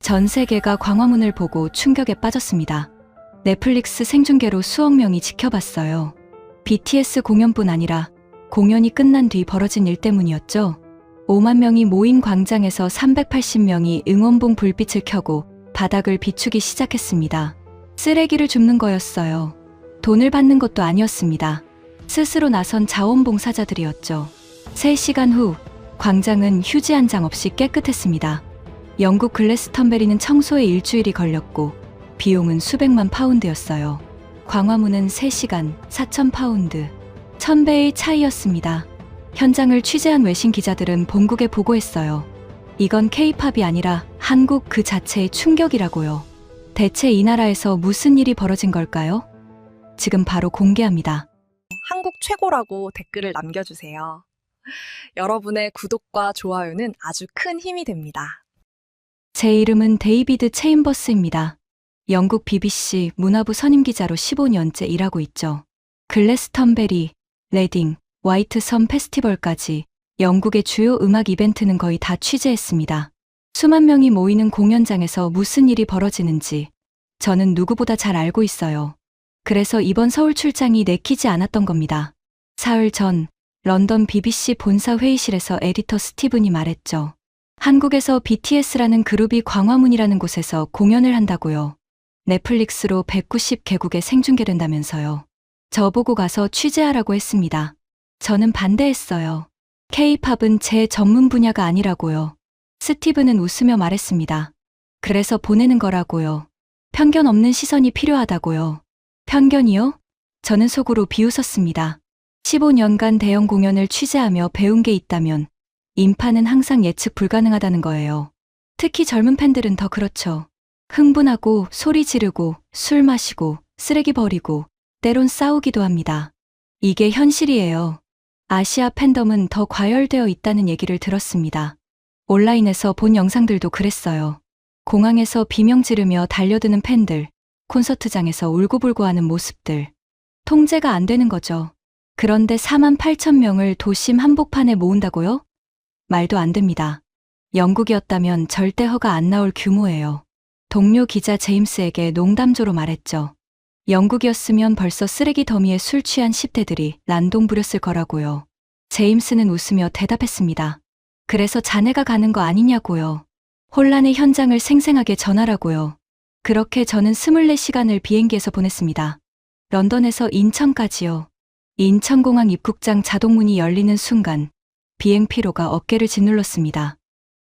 전 세계가 광화문을 보고 충격에 빠졌습니다. 넷플릭스 생중계로 수억 명이 지켜봤어요. BTS 공연뿐 아니라 공연이 끝난 뒤 벌어진 일 때문이었죠. 5만 명이 모인 광장에서 380명이 응원봉 불빛을 켜고 바닥을 비추기 시작했습니다. 쓰레기를 줍는 거였어요. 돈을 받는 것도 아니었습니다. 스스로 나선 자원봉사자들이었죠. 3시간 후 광장은 휴지 한 장 없이 깨끗했습니다. 영국 글래스턴베리는 청소에 일주일이 걸렸고 비용은 수백만 파운드였어요. 광화문은 3시간 4천 파운드, 1000배의 차이였습니다. 현장을 취재한 외신 기자들은 본국에 보고했어요. 이건 K-팝이 아니라 한국 그 자체의 충격이라고요. 대체 이 나라에서 무슨 일이 벌어진 걸까요? 지금 바로 공개합니다. 한국 최고라고 댓글을 남겨주세요. 여러분의 구독과 좋아요는 아주 큰 힘이 됩니다. 제 이름은 데이비드 체인버스입니다. 영국 BBC 문화부 선임기자로 15년째 일하고 있죠. 글래스턴베리, 레딩, 화이트섬 페스티벌까지 영국의 주요 음악 이벤트는 거의 다 취재했습니다. 수만 명이 모이는 공연장에서 무슨 일이 벌어지는지 저는 누구보다 잘 알고 있어요. 그래서 이번 서울 출장이 내키지 않았던 겁니다. 사흘 전 런던 BBC 본사 회의실에서 에디터 스티븐이 말했죠. 한국에서 BTS라는 그룹이 광화문이라는 곳에서 공연을 한다고요. 넷플릭스로 190개국에 생중계된다면서요. 저보고 가서 취재하라고 했습니다. 저는 반대했어요. K-팝은 제 전문 분야가 아니라고요. 스티븐은 웃으며 말했습니다. 그래서 보내는 거라고요. 편견 없는 시선이 필요하다고요. 편견이요? 저는 속으로 비웃었습니다. 15년간 대형 공연을 취재하며 배운 게 있다면 인파는 항상 예측 불가능하다는 거예요. 특히 젊은 팬들은 더 그렇죠. 흥분하고 소리 지르고 술 마시고 쓰레기 버리고 때론 싸우기도 합니다. 이게 현실이에요. 아시아 팬덤은 더 과열되어 있다는 얘기를 들었습니다. 온라인에서 본 영상들도 그랬어요. 공항에서 비명 지르며 달려드는 팬들, 콘서트장에서 울고불고 하는 모습들. 통제가 안 되는 거죠. 그런데 4만 8천 명을 도심 한복판에 모은다고요? 말도 안 됩니다. 영국이었다면 절대 허가 안 나올 규모예요. 동료 기자 제임스에게 농담조로 말했죠. 영국이었으면 벌써 쓰레기 더미에 술 취한 10대들이 난동 부렸을 거라고요. 제임스는 웃으며 대답했습니다. 그래서 자네가 가는 거 아니냐고요. 혼란의 현장을 생생하게 전하라고요. 그렇게 저는 24시간을 비행기에서 보냈습니다. 런던에서 인천까지요. 인천공항 입국장 자동문이 열리는 순간 비행 피로가 어깨를 짓눌렀습니다.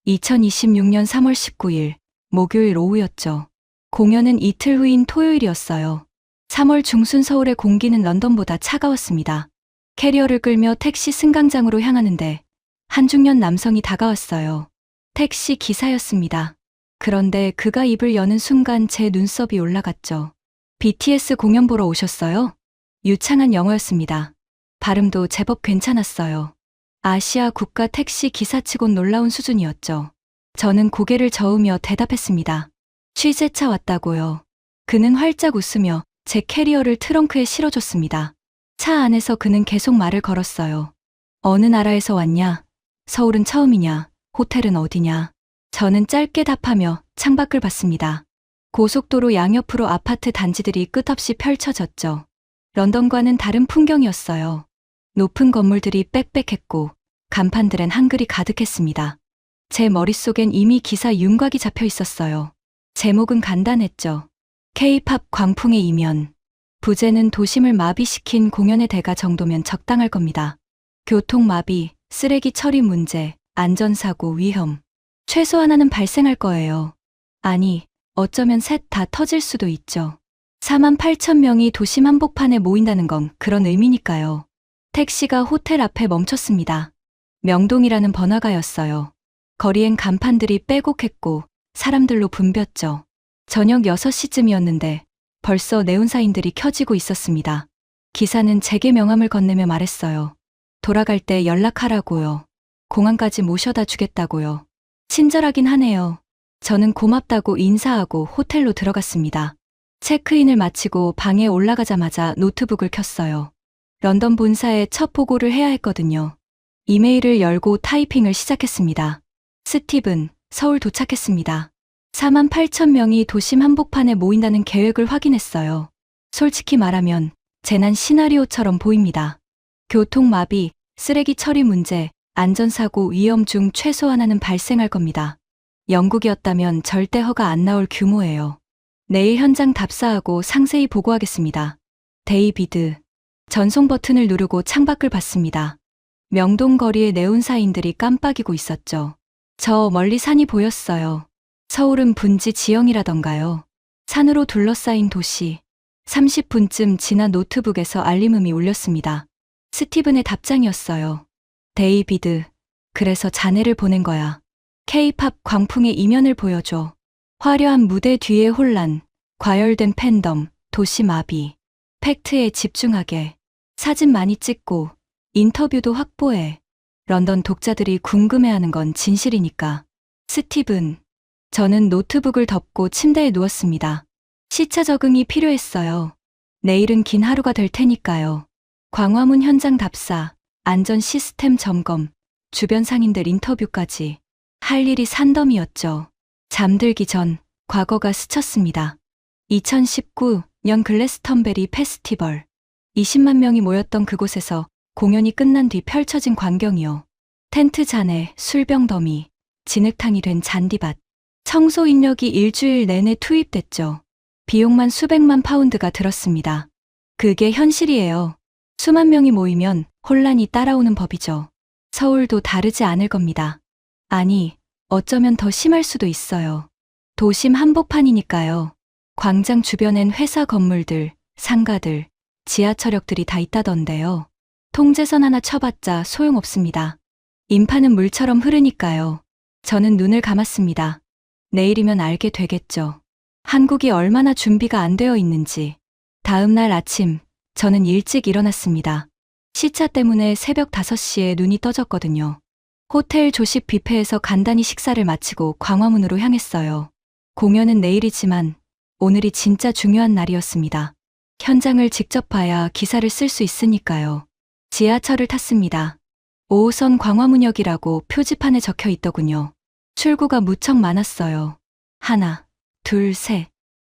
2026년 3월 19일 목요일 오후였죠. 공연은 이틀 후인 토요일이었어요. 3월 중순 서울의 공기는 런던보다 차가웠습니다. 캐리어를 끌며 택시 승강장으로 향하는데 한 중년 남성이 다가왔어요. 택시 기사였습니다. 그런데 그가 입을 여는 순간 제 눈썹이 올라갔죠. BTS 공연 보러 오셨어요? 유창한 영어였습니다. 발음도 제법 괜찮았어요. 아시아 국가 택시 기사치곤 놀라운 수준이었죠. 저는 고개를 저으며 대답했습니다. 취재차 왔다고요. 그는 활짝 웃으며 제 캐리어를 트렁크에 실어줬습니다. 차 안에서 그는 계속 말을 걸었어요. 어느 나라에서 왔냐? 서울은 처음이냐? 호텔은 어디냐? 저는 짧게 답하며 창밖을 봤습니다. 고속도로 양옆으로 아파트 단지들이 끝없이 펼쳐졌죠. 런던과는 다른 풍경이었어요. 높은 건물들이 빽빽했고 간판들엔 한글이 가득했습니다. 제 머릿속엔 이미 기사 윤곽이 잡혀 있었어요. 제목은 간단했죠. K-팝 광풍의 이면. 부제는 도심을 마비시킨 공연의 대가 정도면 적당할 겁니다. 교통마비, 쓰레기 처리 문제, 안전사고, 위험. 최소 하나는 발생할 거예요. 아니, 어쩌면 셋 다 터질 수도 있죠. 4만 8천 명이 도심 한복판에 모인다는 건 그런 의미니까요. 택시가 호텔 앞에 멈췄습니다. 명동이라는 번화가였어요. 거리엔 간판들이 빼곡했고 사람들로 붐볐죠. 저녁 6시쯤이었는데 벌써 네온사인들이 켜지고 있었습니다. 기사는 제게 명함을 건네며 말했어요. 돌아갈 때 연락하라고요. 공항까지 모셔다 주겠다고요. 친절하긴 하네요. 저는 고맙다고 인사하고 호텔로 들어갔습니다. 체크인을 마치고 방에 올라가자마자 노트북을 켰어요. 런던 본사에 첫 보고를 해야 했거든요. 이메일을 열고 타이핑을 시작했습니다. 스티븐, 서울 도착했습니다. 4만 8천 명이 도심 한복판에 모인다는 계획을 확인했어요. 솔직히 말하면 재난 시나리오처럼 보입니다. 교통마비, 쓰레기 처리 문제, 안전사고 위험 중 최소 하나는 발생할 겁니다. 영국이었다면 절대 허가 안 나올 규모예요. 내일 현장 답사하고 상세히 보고하겠습니다. 데이비드. 전송 버튼을 누르고 창밖을 봤습니다. 명동 거리의 네온사인들이 깜빡이고 있었죠. 저 멀리 산이 보였어요. 서울은 분지 지형이라던가요. 산으로 둘러싸인 도시. 30분쯤 지나 노트북에서 알림음이 울렸습니다. 스티븐의 답장이었어요. 데이비드, 그래서 자네를 보낸 거야. K-팝 광풍의 이면을 보여줘. 화려한 무대 뒤의 혼란, 과열된 팬덤, 도시 마비. 팩트에 집중하게. 사진 많이 찍고, 인터뷰도 확보해. 런던 독자들이 궁금해하는 건 진실이니까. 스티븐. 저는 노트북을 덮고 침대에 누웠습니다. 시차 적응이 필요했어요. 내일은 긴 하루가 될 테니까요. 광화문 현장 답사, 안전 시스템 점검, 주변 상인들 인터뷰까지. 할 일이 산더미였죠. 잠들기 전 과거가 스쳤습니다. 2019년 글래스턴베리 페스티벌. 20만 명이 모였던 그곳에서 공연이 끝난 뒤 펼쳐진 광경이요. 텐트 잔에 술병 더미, 진흙탕이 된 잔디밭. 청소 인력이 일주일 내내 투입됐죠. 비용만 수백만 파운드가 들었습니다. 그게 현실이에요. 수만 명이 모이면 혼란이 따라오는 법이죠. 서울도 다르지 않을 겁니다. 아니, 어쩌면 더 심할 수도 있어요. 도심 한복판이니까요. 광장 주변엔 회사 건물들, 상가들, 지하철역들이 다 있다던데요. 통제선 하나 쳐봤자 소용없습니다. 인파는 물처럼 흐르니까요. 저는 눈을 감았습니다. 내일이면 알게 되겠죠. 한국이 얼마나 준비가 안 되어 있는지. 다음 날 아침, 저는 일찍 일어났습니다. 시차 때문에 새벽 5시에 눈이 떠졌거든요. 호텔 조식 뷔페에서 간단히 식사를 마치고 광화문으로 향했어요. 공연은 내일이지만 오늘이 진짜 중요한 날이었습니다. 현장을 직접 봐야 기사를 쓸 수 있으니까요. 지하철을 탔습니다. 5호선 광화문역이라고 표지판에 적혀 있더군요. 출구가 무척 많았어요. 하나, 둘, 셋,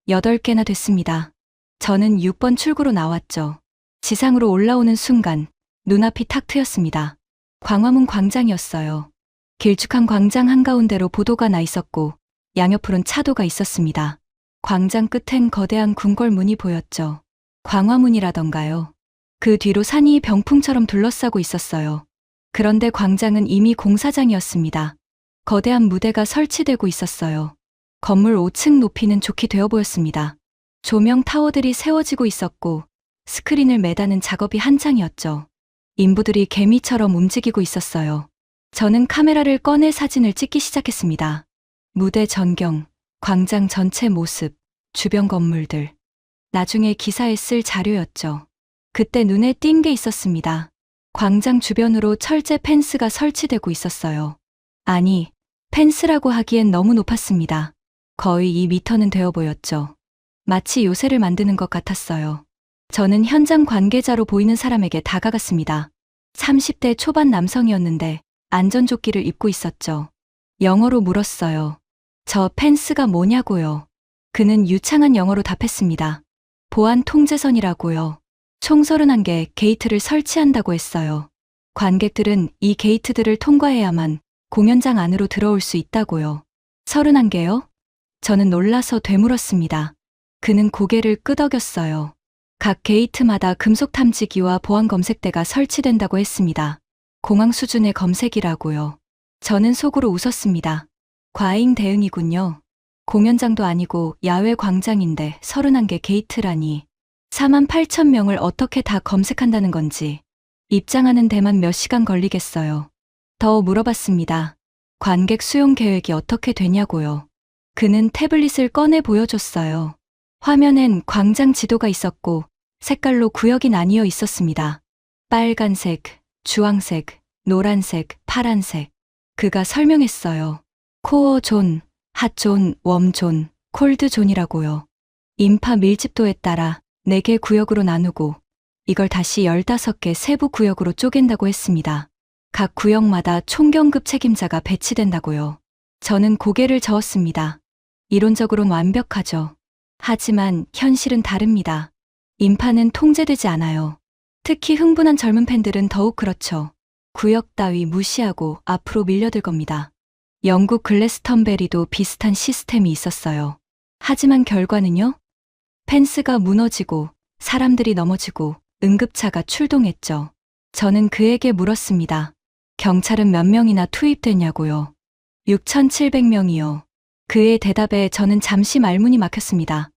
8개나 됐습니다. 저는 6번 출구로 나왔죠. 지상으로 올라오는 순간 눈앞이 탁 트였습니다. 광화문 광장이었어요. 길쭉한 광장 한가운데로 보도가 나 있었고 양옆으론 차도가 있었습니다. 광장 끝엔 거대한 궁궐문이 보였죠. 광화문이라던가요. 그 뒤로 산이 병풍처럼 둘러싸고 있었어요. 그런데 광장은 이미 공사장이었습니다. 거대한 무대가 설치되고 있었어요. 건물 5층 높이는 좋게 되어 보였습니다. 조명 타워들이 세워지고 있었고 스크린을 매다는 작업이 한창이었죠. 인부들이 개미처럼 움직이고 있었어요. 저는 카메라를 꺼내 사진을 찍기 시작했습니다. 무대 전경, 광장 전체 모습, 주변 건물들. 나중에 기사에 쓸 자료였죠. 그때 눈에 띈 게 있었습니다. 광장 주변으로 철제 펜스가 설치되고 있었어요. 아니, 펜스라고 하기엔 너무 높았습니다. 거의 2미터는 되어 보였죠. 마치 요새를 만드는 것 같았어요. 저는 현장 관계자로 보이는 사람에게 다가갔습니다. 30대 초반 남성이었는데 안전조끼를 입고 있었죠. 영어로 물었어요. 저 펜스가 뭐냐고요. 그는 유창한 영어로 답했습니다. 보안 통제선이라고요. 총 31개 게이트를 설치한다고 했어요. 관객들은 이 게이트들을 통과해야만 공연장 안으로 들어올 수 있다고요. 31개요? 저는 놀라서 되물었습니다. 그는 고개를 끄덕였어요. 각 게이트마다 금속 탐지기와 보안 검색대가 설치된다고 했습니다. 공항 수준의 검색이라고요. 저는 속으로 웃었습니다. 과잉 대응이군요. 공연장도 아니고 야외 광장인데 31개 게이트라니. 4만 8천 명을 어떻게 다 검색한다는 건지. 입장하는 데만 몇 시간 걸리겠어요. 더 물어봤습니다. 관객 수용 계획이 어떻게 되냐고요. 그는 태블릿을 꺼내 보여줬어요. 화면엔 광장 지도가 있었고 색깔로 구역이 나뉘어 있었습니다. 빨간색, 주황색, 노란색, 파란색. 그가 설명했어요. 코어 존, 핫 존, 웜 존, 콜드 존이라고요. 인파 밀집도에 따라 4개 구역으로 나누고 이걸 다시 15개 세부 구역으로 쪼갠다고 했습니다. 각 구역마다 총경급 책임자가 배치된다고요. 저는 고개를 저었습니다. 이론적으로는 완벽하죠. 하지만 현실은 다릅니다. 인파는 통제되지 않아요. 특히 흥분한 젊은 팬들은 더욱 그렇죠. 구역 따위 무시하고 앞으로 밀려들 겁니다. 영국 글래스턴베리도 비슷한 시스템이 있었어요. 하지만 결과는요? 펜스가 무너지고 사람들이 넘어지고 응급차가 출동했죠. 저는 그에게 물었습니다. 경찰은 몇 명이나 투입됐냐고요? 6,700명이요. 그의 대답에 저는 잠시 말문이 막혔습니다.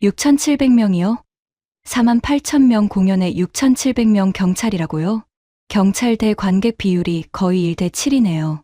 6,700명이요? 48,000명 공연에 6,700명 경찰이라고요? 경찰 대 관객 비율이 거의 1대 7이네요.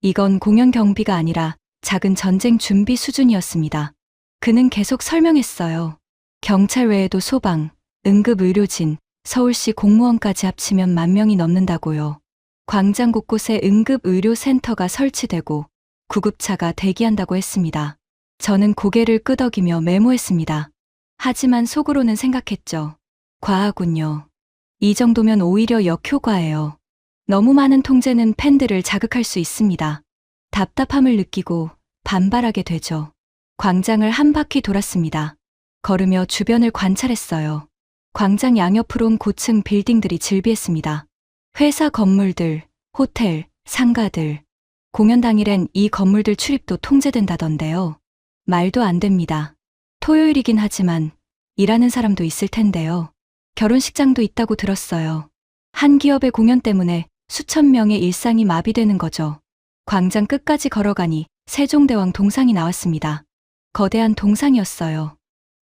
이건 공연 경비가 아니라 작은 전쟁 준비 수준이었습니다. 그는 계속 설명했어요. 경찰 외에도 소방, 응급의료진, 서울시 공무원까지 합치면 10,000명이 넘는다고요. 광장 곳곳에 응급의료센터가 설치되고 구급차가 대기한다고 했습니다. 저는 고개를 끄덕이며 메모했습니다. 하지만 속으로는 생각했죠. 과하군요. 이 정도면 오히려 역효과예요. 너무 많은 통제는 팬들을 자극할 수 있습니다. 답답함을 느끼고 반발하게 되죠. 광장을 한 바퀴 돌았습니다. 걸으며 주변을 관찰했어요. 광장 양옆으론 고층 빌딩들이 즐비했습니다. 회사 건물들, 호텔, 상가들. 공연 당일엔 이 건물들 출입도 통제된다던데요. 말도 안 됩니다. 토요일이긴 하지만 일하는 사람도 있을 텐데요. 결혼식장도 있다고 들었어요. 한 기업의 공연 때문에 수천 명의 일상이 마비되는 거죠. 광장 끝까지 걸어가니 세종대왕 동상이 나왔습니다. 거대한 동상이었어요.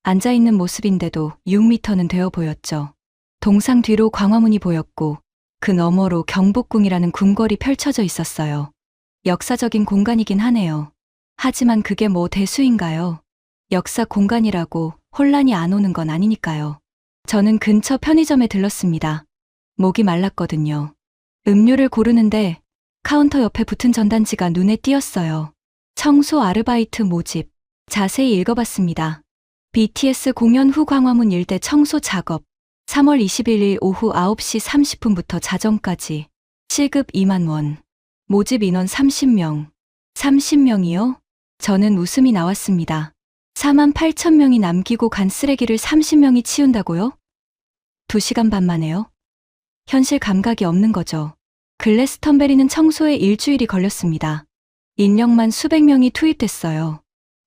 앉아있는 모습인데도 6m는 되어 보였죠. 동상 뒤로 광화문이 보였고 그 너머로 경복궁이라는 궁궐이 펼쳐져 있었어요. 역사적인 공간이긴 하네요. 하지만 그게 뭐 대수인가요? 역사 공간이라고 혼란이 안 오는 건 아니니까요. 저는 근처 편의점에 들렀습니다. 목이 말랐거든요. 음료를 고르는데 카운터 옆에 붙은 전단지가 눈에 띄었어요. 청소 아르바이트 모집. 자세히 읽어봤습니다. BTS 공연 후 광화문 일대 청소 작업. 3월 21일 오후 9시 30분부터 자정까지. 시급 2만 원. 모집 인원 30명. 30명이요? 저는 웃음이 나왔습니다. 48,000명이 남기고 간 쓰레기를 30명이 치운다고요? 2시간 반 만에요? 현실 감각이 없는 거죠. 글래스턴베리는 청소에 일주일이 걸렸습니다. 인력만 수백 명이 투입됐어요.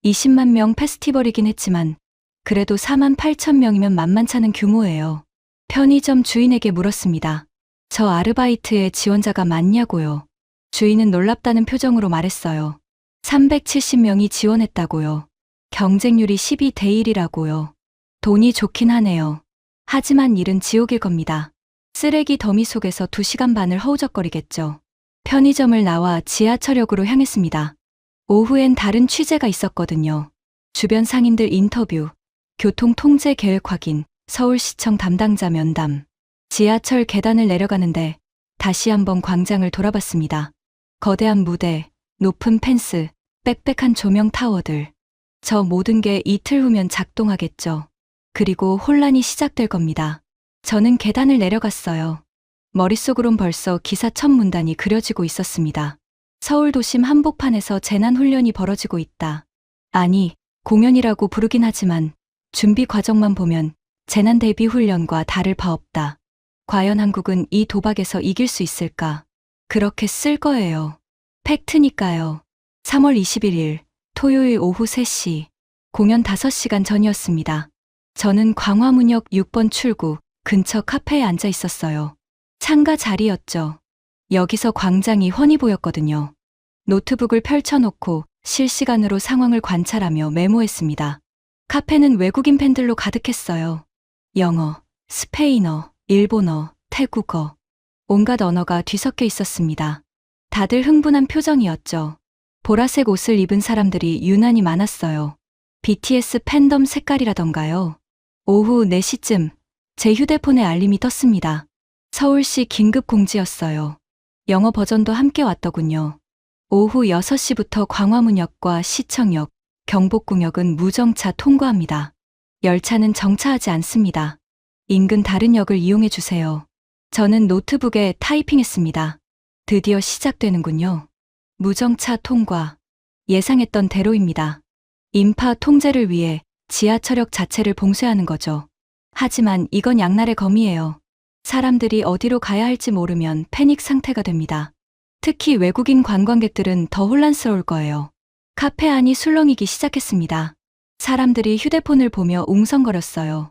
20만 명 페스티벌이긴 했지만 그래도 48,000명이면 만만찮은 규모예요. 편의점 주인에게 물었습니다. 저 아르바이트에 지원자가 많냐고요. 주인은 놀랍다는 표정으로 말했어요. 370명이 지원했다고요. 경쟁률이 12대 1이라고요. 돈이 좋긴 하네요. 하지만 일은 지옥일 겁니다. 쓰레기 더미 속에서 2시간 반을 허우적거리겠죠. 편의점을 나와 지하철역으로 향했습니다. 오후엔 다른 취재가 있었거든요. 주변 상인들 인터뷰, 교통 통제 계획 확인, 서울시청 담당자 면담. 지하철 계단을 내려가는데 다시 한번 광장을 돌아봤습니다. 거대한 무대, 높은 펜스, 빽빽한 조명 타워들. 저 모든 게 이틀 후면 작동하겠죠. 그리고 혼란이 시작될 겁니다. 저는 계단을 내려갔어요. 머릿속으론 벌써 기사 첫 문단이 그려지고 있었습니다. 서울 도심 한복판에서 재난훈련이 벌어지고 있다. 아니, 공연이라고 부르긴 하지만 준비 과정만 보면 재난 대비 훈련과 다를 바 없다. 과연 한국은 이 도박에서 이길 수 있을까? 그렇게 쓸 거예요. 팩트니까요. 3월 21일 토요일 오후 3시 공연 5시간 전이었습니다. 저는 광화문역 6번 출구 근처 카페에 앉아 있었어요. 창가 자리였죠. 여기서 광장이 훤히 보였거든요. 노트북을 펼쳐놓고 실시간으로 상황을 관찰하며 메모했습니다. 카페는 외국인 팬들로 가득했어요. 영어, 스페인어, 일본어, 태국어. 온갖 언어가 뒤섞여 있었습니다. 다들 흥분한 표정이었죠. 보라색 옷을 입은 사람들이 유난히 많았어요. BTS 팬덤 색깔이라던가요. 오후 4시쯤 제 휴대폰에 알림이 떴습니다. 서울시 긴급 공지였어요. 영어 버전도 함께 왔더군요. 오후 6시부터 광화문역과 시청역, 경복궁역은 무정차 통과합니다. 열차는 정차하지 않습니다. 인근 다른 역을 이용해 주세요. 저는 노트북에 타이핑했습니다. 드디어 시작되는군요. 무정차 통과. 예상했던 대로입니다. 인파 통제를 위해 지하철역 자체를 봉쇄하는 거죠. 하지만 이건 양날의 검이에요. 사람들이 어디로 가야 할지 모르면 패닉 상태가 됩니다. 특히 외국인 관광객들은 더 혼란스러울 거예요. 카페 안이 술렁이기 시작했습니다. 사람들이 휴대폰을 보며 웅성거렸어요.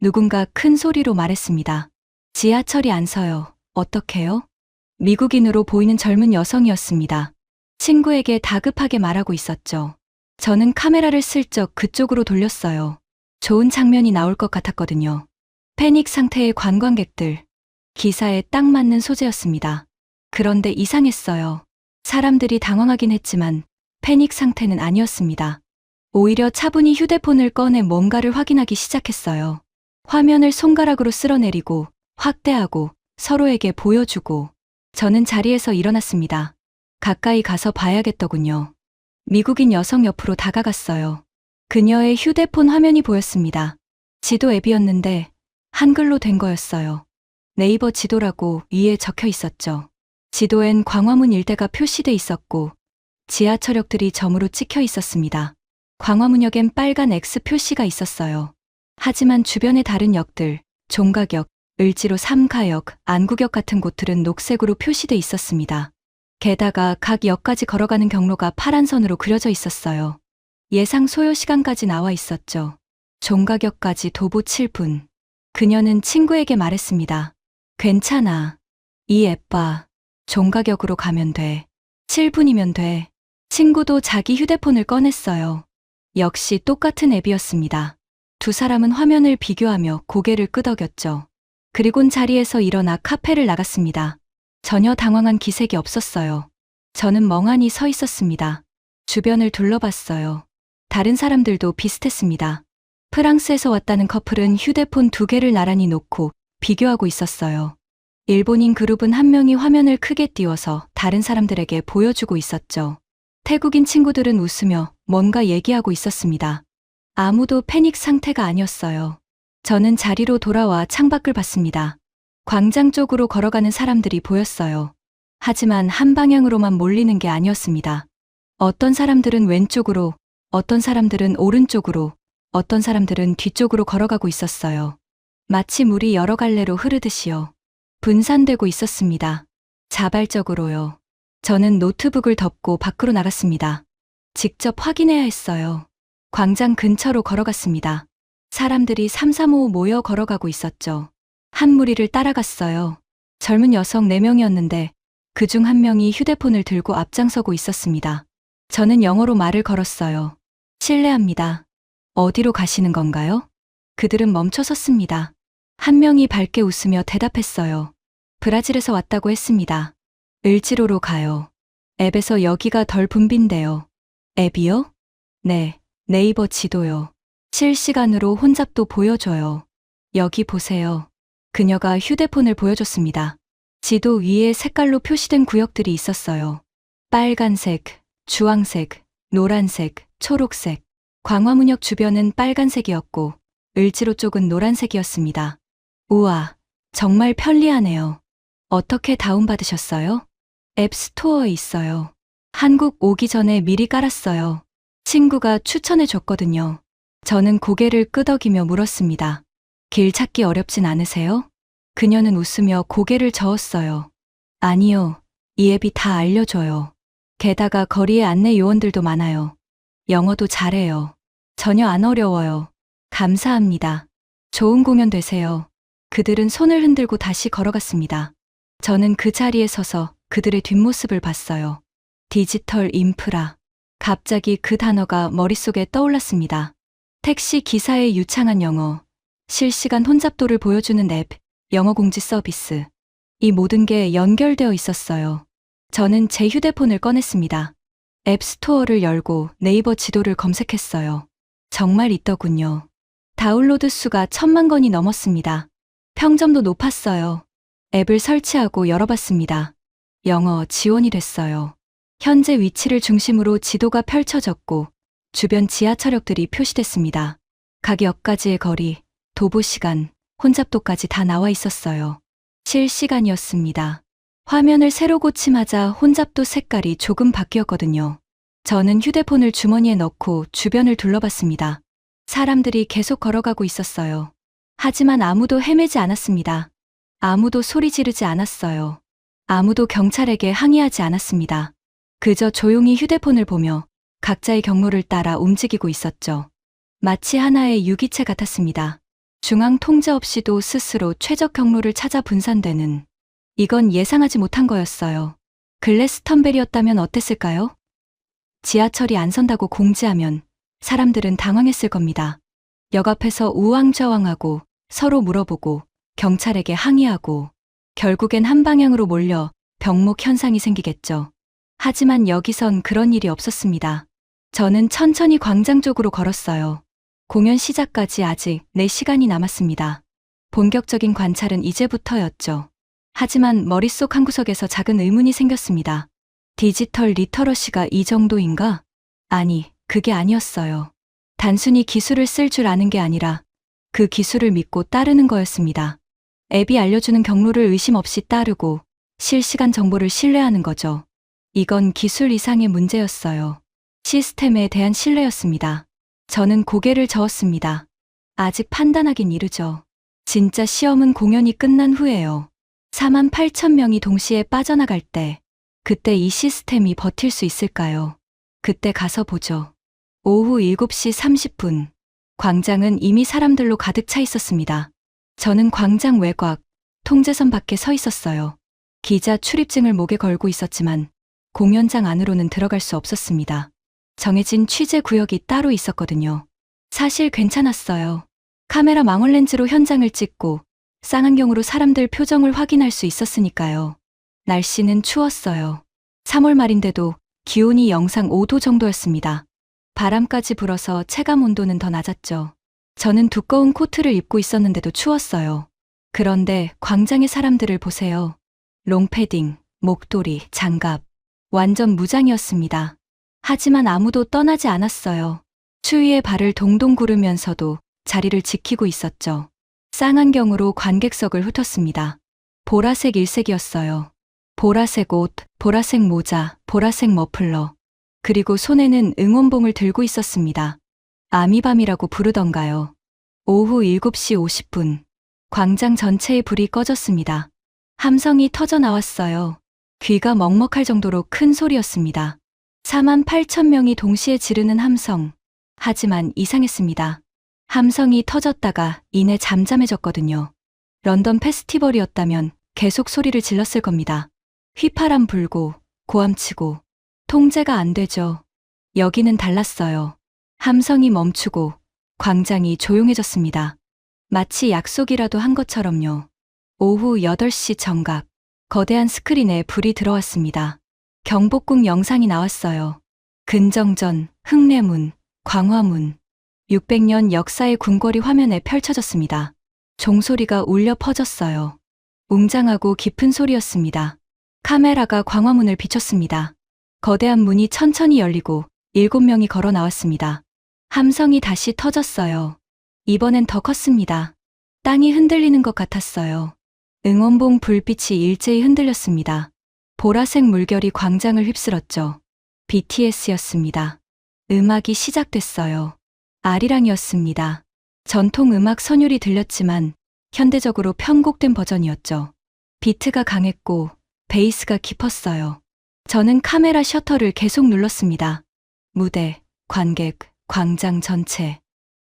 누군가 큰 소리로 말했습니다. 지하철이 안 서요. 어떡해요? 미국인으로 보이는 젊은 여성이었습니다. 친구에게 다급하게 말하고 있었죠. 저는 카메라를 슬쩍 그쪽으로 돌렸어요. 좋은 장면이 나올 것 같았거든요. 패닉 상태의 관광객들. 기사에 딱 맞는 소재였습니다. 그런데 이상했어요. 사람들이 당황하긴 했지만 패닉 상태는 아니었습니다. 오히려 차분히 휴대폰을 꺼내 뭔가를 확인하기 시작했어요. 화면을 손가락으로 쓸어내리고 확대하고 서로에게 보여주고. 저는 자리에서 일어났습니다. 가까이 가서 봐야겠더군요. 미국인 여성 옆으로 다가갔어요. 그녀의 휴대폰 화면이 보였습니다. 지도 앱이었는데 한글로 된 거였어요. 네이버 지도라고 위에 적혀 있었죠. 지도엔 광화문 일대가 표시돼 있었고 지하철역들이 점으로 찍혀 있었습니다. 광화문역엔 빨간 X 표시가 있었어요. 하지만 주변의 다른 역들, 종각역, 을지로 3가역, 안국역 같은 곳들은 녹색으로 표시돼 있었습니다. 게다가 각 역까지 걸어가는 경로가 파란 선으로 그려져 있었어요. 예상 소요 시간까지 나와 있었죠. 종각역까지 도보 7분. 그녀는 친구에게 말했습니다. 괜찮아. 이 앱 봐. 종각역으로 가면 돼. 7분이면 돼. 친구도 자기 휴대폰을 꺼냈어요. 역시 똑같은 앱이었습니다. 두 사람은 화면을 비교하며 고개를 끄덕였죠. 그리곤 자리에서 일어나 카페를 나갔습니다. 전혀 당황한 기색이 없었어요. 저는 멍하니 서 있었습니다. 주변을 둘러봤어요. 다른 사람들도 비슷했습니다. 프랑스에서 왔다는 커플은 휴대폰 2개를 나란히 놓고 비교하고 있었어요. 일본인 그룹은 한 명이 화면을 크게 띄워서 다른 사람들에게 보여주고 있었죠. 태국인 친구들은 웃으며 뭔가 얘기하고 있었습니다. 아무도 패닉 상태가 아니었어요. 저는 자리로 돌아와 창밖을 봤습니다. 광장 쪽으로 걸어가는 사람들이 보였어요. 하지만 한 방향으로만 몰리는 게 아니었습니다. 어떤 사람들은 왼쪽으로, 어떤 사람들은 오른쪽으로, 어떤 사람들은 뒤쪽으로 걸어가고 있었어요. 마치 물이 여러 갈래로 흐르듯이요. 분산되고 있었습니다. 자발적으로요. 저는 노트북을 덮고 밖으로 나갔습니다. 직접 확인해야 했어요. 광장 근처로 걸어갔습니다. 사람들이 삼삼오오 모여 걸어가고 있었죠. 한 무리를 따라갔어요. 젊은 여성 4명이었는데 그중 한 명이 휴대폰을 들고 앞장서고 있었습니다. 저는 영어로 말을 걸었어요. 실례합니다. 어디로 가시는 건가요? 그들은 멈춰 섰습니다. 한 명이 밝게 웃으며 대답했어요. 브라질에서 왔다고 했습니다. 을지로로 가요. 앱에서 여기가 덜 붐빈대요. 앱이요? 네, 네이버 지도요. 실시간으로 혼잡도 보여줘요. 여기 보세요. 그녀가 휴대폰을 보여줬습니다. 지도 위에 색깔로 표시된 구역들이 있었어요. 빨간색, 주황색, 노란색, 초록색. 광화문역 주변은 빨간색이었고 을지로 쪽은 노란색이었습니다. 우와, 정말 편리하네요. 어떻게 다운받으셨어요? 앱 스토어에 있어요. 한국 오기 전에 미리 깔았어요. 친구가 추천해 줬거든요. 저는 고개를 끄덕이며 물었습니다. 길 찾기 어렵진 않으세요? 그녀는 웃으며 고개를 저었어요. 아니요, 이 앱이 다 알려줘요. 게다가 거리에 안내 요원들도 많아요. 영어도 잘해요. 전혀 안 어려워요. 감사합니다. 좋은 공연 되세요. 그들은 손을 흔들고 다시 걸어갔습니다. 저는 그 자리에 서서 그들의 뒷모습을 봤어요. 디지털 인프라. 갑자기 그 단어가 머릿속에 떠올랐습니다. 택시 기사의 유창한 영어, 실시간 혼잡도를 보여주는 앱, 영어 공지 서비스. 이 모든 게 연결되어 있었어요. 저는 제 휴대폰을 꺼냈습니다. 앱 스토어를 열고 네이버 지도를 검색했어요. 정말 있더군요. 다운로드 수가 1000만 건이 넘었습니다. 평점도 높았어요. 앱을 설치하고 열어봤습니다. 영어 지원이 됐어요. 현재 위치를 중심으로 지도가 펼쳐졌고 주변 지하철역들이 표시됐습니다. 각 역까지의 거리, 도보 시간, 혼잡도까지 다 나와 있었어요. 실시간이었습니다. 화면을 새로 고침하자 혼잡도 색깔이 조금 바뀌었거든요. 저는 휴대폰을 주머니에 넣고 주변을 둘러봤습니다. 사람들이 계속 걸어가고 있었어요. 하지만 아무도 헤매지 않았습니다. 아무도 소리 지르지 않았어요. 아무도 경찰에게 항의하지 않았습니다. 그저 조용히 휴대폰을 보며 각자의 경로를 따라 움직이고 있었죠. 마치 하나의 유기체 같았습니다. 중앙 통제 없이도 스스로 최적 경로를 찾아 분산되는, 이건 예상하지 못한 거였어요. 글래스턴베리였다면 어땠을까요? 지하철이 안 선다고 공지하면 사람들은 당황했을 겁니다. 역 앞에서 우왕좌왕하고 서로 물어보고 경찰에게 항의하고 결국엔 한 방향으로 몰려 병목 현상이 생기겠죠. 하지만 여기선 그런 일이 없었습니다. 저는 천천히 광장 쪽으로 걸었어요. 공연 시작까지 아직 4시간이 남았습니다. 본격적인 관찰은 이제부터였죠. 하지만 머릿속 한구석에서 작은 의문이 생겼습니다. 디지털 리터러시가 이 정도인가? 아니, 그게 아니었어요. 단순히 기술을 쓸 줄 아는 게 아니라 그 기술을 믿고 따르는 거였습니다. 앱이 알려주는 경로를 의심 없이 따르고 실시간 정보를 신뢰하는 거죠. 이건 기술 이상의 문제였어요. 시스템에 대한 신뢰였습니다. 저는 고개를 저었습니다. 아직 판단하긴 이르죠. 진짜 시험은 공연이 끝난 후에요. 48,000명이 동시에 빠져나갈 때, 그때 이 시스템이 버틸 수 있을까요? 그때 가서 보죠. 오후 7시 30분. 광장은 이미 사람들로 가득 차 있었습니다. 저는 광장 외곽, 통제선 밖에 서 있었어요. 기자 출입증을 목에 걸고 있었지만 공연장 안으로는 들어갈 수 없었습니다. 정해진 취재 구역이 따로 있었거든요. 사실 괜찮았어요. 카메라 망원렌즈로 현장을 찍고 쌍안경으로 사람들 표정을 확인할 수 있었으니까요. 날씨는 추웠어요. 3월 말인데도 기온이 영상 5도 정도였습니다. 바람까지 불어서 체감 온도는 더 낮았죠. 저는 두꺼운 코트를 입고 있었는데도 추웠어요. 그런데 광장의 사람들을 보세요. 롱패딩, 목도리, 장갑. 완전 무장이었습니다. 하지만 아무도 떠나지 않았어요. 추위에 발을 동동 구르면서도 자리를 지키고 있었죠. 쌍안경으로 관객석을 훑었습니다. 보라색 일색이었어요. 보라색 옷, 보라색 모자, 보라색 머플러. 그리고 손에는 응원봉을 들고 있었습니다. 아미밤이라고 부르던가요. 오후 7시 50분. 광장 전체의 불이 꺼졌습니다. 함성이 터져 나왔어요. 귀가 먹먹할 정도로 큰 소리였습니다. 48,000명이 동시에 지르는 함성. 하지만 이상했습니다. 함성이 터졌다가 이내 잠잠해졌거든요. 런던 페스티벌이었다면 계속 소리를 질렀을 겁니다. 휘파람 불고, 고함치고. 통제가 안 되죠. 여기는 달랐어요. 함성이 멈추고 광장이 조용해졌습니다. 마치 약속이라도 한 것처럼요. 오후 8시 정각. 거대한 스크린에 불이 들어왔습니다. 경복궁 영상이 나왔어요. 근정전, 흥례문, 광화문. 600년 역사의 궁궐이 화면에 펼쳐졌습니다. 종소리가 울려 퍼졌어요. 웅장하고 깊은 소리였습니다. 카메라가 광화문을 비췄습니다. 거대한 문이 천천히 열리고 7명이 걸어 나왔습니다. 함성이 다시 터졌어요. 이번엔 더 컸습니다. 땅이 흔들리는 것 같았어요. 응원봉 불빛이 일제히 흔들렸습니다. 보라색 물결이 광장을 휩쓸었죠. BTS였습니다. 음악이 시작됐어요. 아리랑이었습니다. 전통 음악 선율이 들렸지만 현대적으로 편곡된 버전이었죠. 비트가 강했고 베이스가 깊었어요. 저는 카메라 셔터를 계속 눌렀습니다. 무대, 관객, 광장 전체.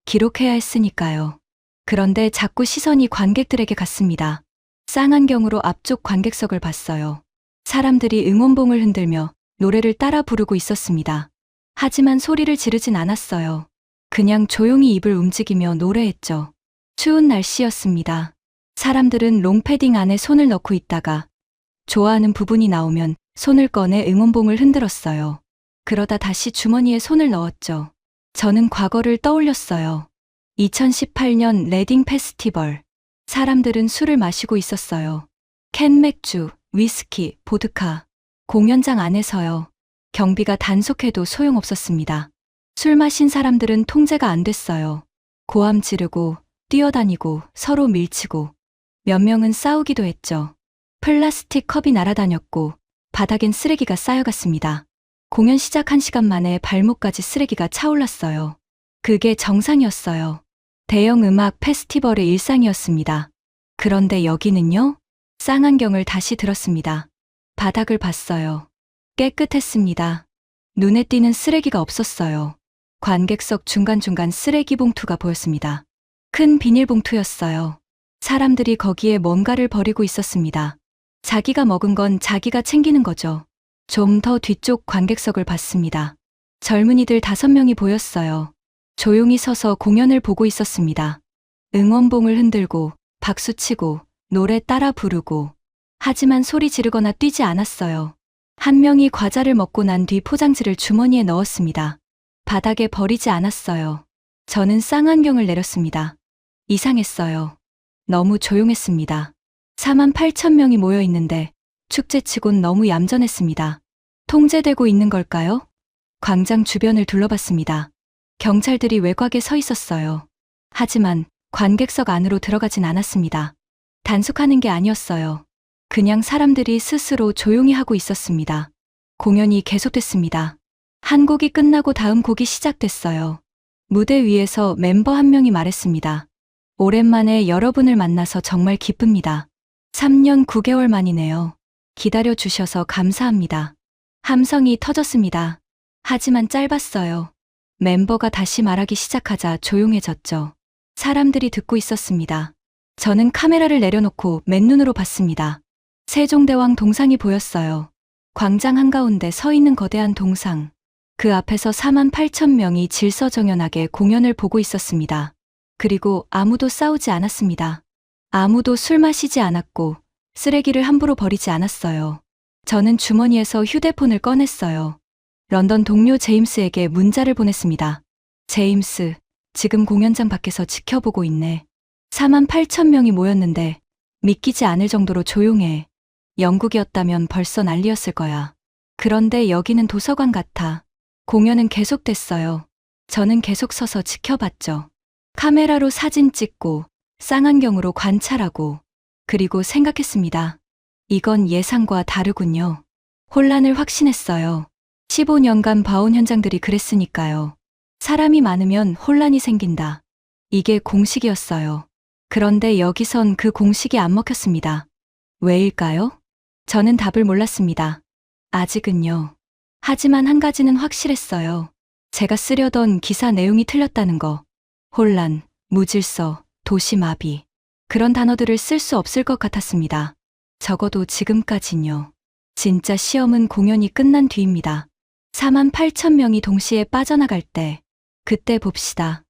기록해야 했으니까요. 그런데 자꾸 시선이 관객들에게 갔습니다. 쌍안경으로 앞쪽 관객석을 봤어요. 사람들이 응원봉을 흔들며 노래를 따라 부르고 있었습니다. 하지만 소리를 지르진 않았어요. 그냥 조용히 입을 움직이며 노래했죠. 추운 날씨였습니다. 사람들은 롱패딩 안에 손을 넣고 있다가 좋아하는 부분이 나오면 손을 꺼내 응원봉을 흔들었어요. 그러다 다시 주머니에 손을 넣었죠. 저는 과거를 떠올렸어요. 2018년 레딩 페스티벌. 사람들은 술을 마시고 있었어요. 캔 맥주, 위스키, 보드카. 공연장 안에서요. 경비가 단속해도 소용없었습니다. 술 마신 사람들은 통제가 안 됐어요. 고함 지르고, 뛰어다니고, 서로 밀치고. 몇 명은 싸우기도 했죠. 플라스틱 컵이 날아다녔고, 바닥엔 쓰레기가 쌓여갔습니다. 공연 시작 1시간 만에 발목까지 쓰레기가 차올랐어요. 그게 정상이었어요. 대형 음악 페스티벌의 일상이었습니다. 그런데 여기는요? 쌍안경을 다시 들었습니다. 바닥을 봤어요. 깨끗했습니다. 눈에 띄는 쓰레기가 없었어요. 관객석 중간중간 쓰레기 봉투가 보였습니다. 큰 비닐봉투였어요. 사람들이 거기에 뭔가를 버리고 있었습니다. 자기가 먹은 건 자기가 챙기는 거죠. 좀 더 뒤쪽 관객석을 봤습니다. 젊은이들 5명이 보였어요. 조용히 서서 공연을 보고 있었습니다. 응원봉을 흔들고 박수치고 노래 따라 부르고, 하지만 소리 지르거나 뛰지 않았어요. 한 명이 과자를 먹고 난 뒤 포장지를 주머니에 넣었습니다. 바닥에 버리지 않았어요. 저는 쌍안경을 내렸습니다. 이상했어요. 너무 조용했습니다. 48,000명이 모여 있는데 축제치곤 너무 얌전했습니다. 통제되고 있는 걸까요? 광장 주변을 둘러봤습니다. 경찰들이 외곽에 서 있었어요. 하지만 관객석 안으로 들어가진 않았습니다. 단속하는 게 아니었어요. 그냥 사람들이 스스로 조용히 하고 있었습니다. 공연이 계속됐습니다. 한 곡이 끝나고 다음 곡이 시작됐어요. 무대 위에서 멤버 한 명이 말했습니다. 오랜만에 여러분을 만나서 정말 기쁩니다. 3년 9개월 만이네요. 기다려 주셔서 감사합니다. 함성이 터졌습니다. 하지만 짧았어요. 멤버가 다시 말하기 시작하자 조용해졌죠. 사람들이 듣고 있었습니다. 저는 카메라를 내려놓고 맨눈으로 봤습니다. 세종대왕 동상이 보였어요. 광장 한가운데 서 있는 거대한 동상. 그 앞에서 48,000명이 질서정연하게 공연을 보고 있었습니다. 그리고 아무도 싸우지 않았습니다. 아무도 술 마시지 않았고 쓰레기를 함부로 버리지 않았어요. 저는 주머니에서 휴대폰을 꺼냈어요. 런던 동료 제임스에게 문자를 보냈습니다. 제임스, 지금 공연장 밖에서 지켜보고 있네. 48,000명이 모였는데 믿기지 않을 정도로 조용해. 영국이었다면 벌써 난리였을 거야. 그런데 여기는 도서관 같아. 공연은 계속됐어요. 저는 계속 서서 지켜봤죠. 카메라로 사진 찍고 쌍안경으로 관찰하고, 그리고 생각했습니다. 이건 예상과 다르군요. 혼란을 확신했어요. 15년간 봐온 현장들이 그랬으니까요. 사람이 많으면 혼란이 생긴다. 이게 공식이었어요. 그런데 여기선 그 공식이 안 먹혔습니다. 왜일까요? 저는 답을 몰랐습니다. 아직은요. 하지만 한 가지는 확실했어요. 제가 쓰려던 기사 내용이 틀렸다는 거. 혼란, 무질서, 도시마비. 그런 단어들을 쓸 수 없을 것 같았습니다. 적어도 지금까진요. 진짜 시험은 공연이 끝난 뒤입니다. 48,000명이 동시에 빠져나갈 때, 그때 봅시다.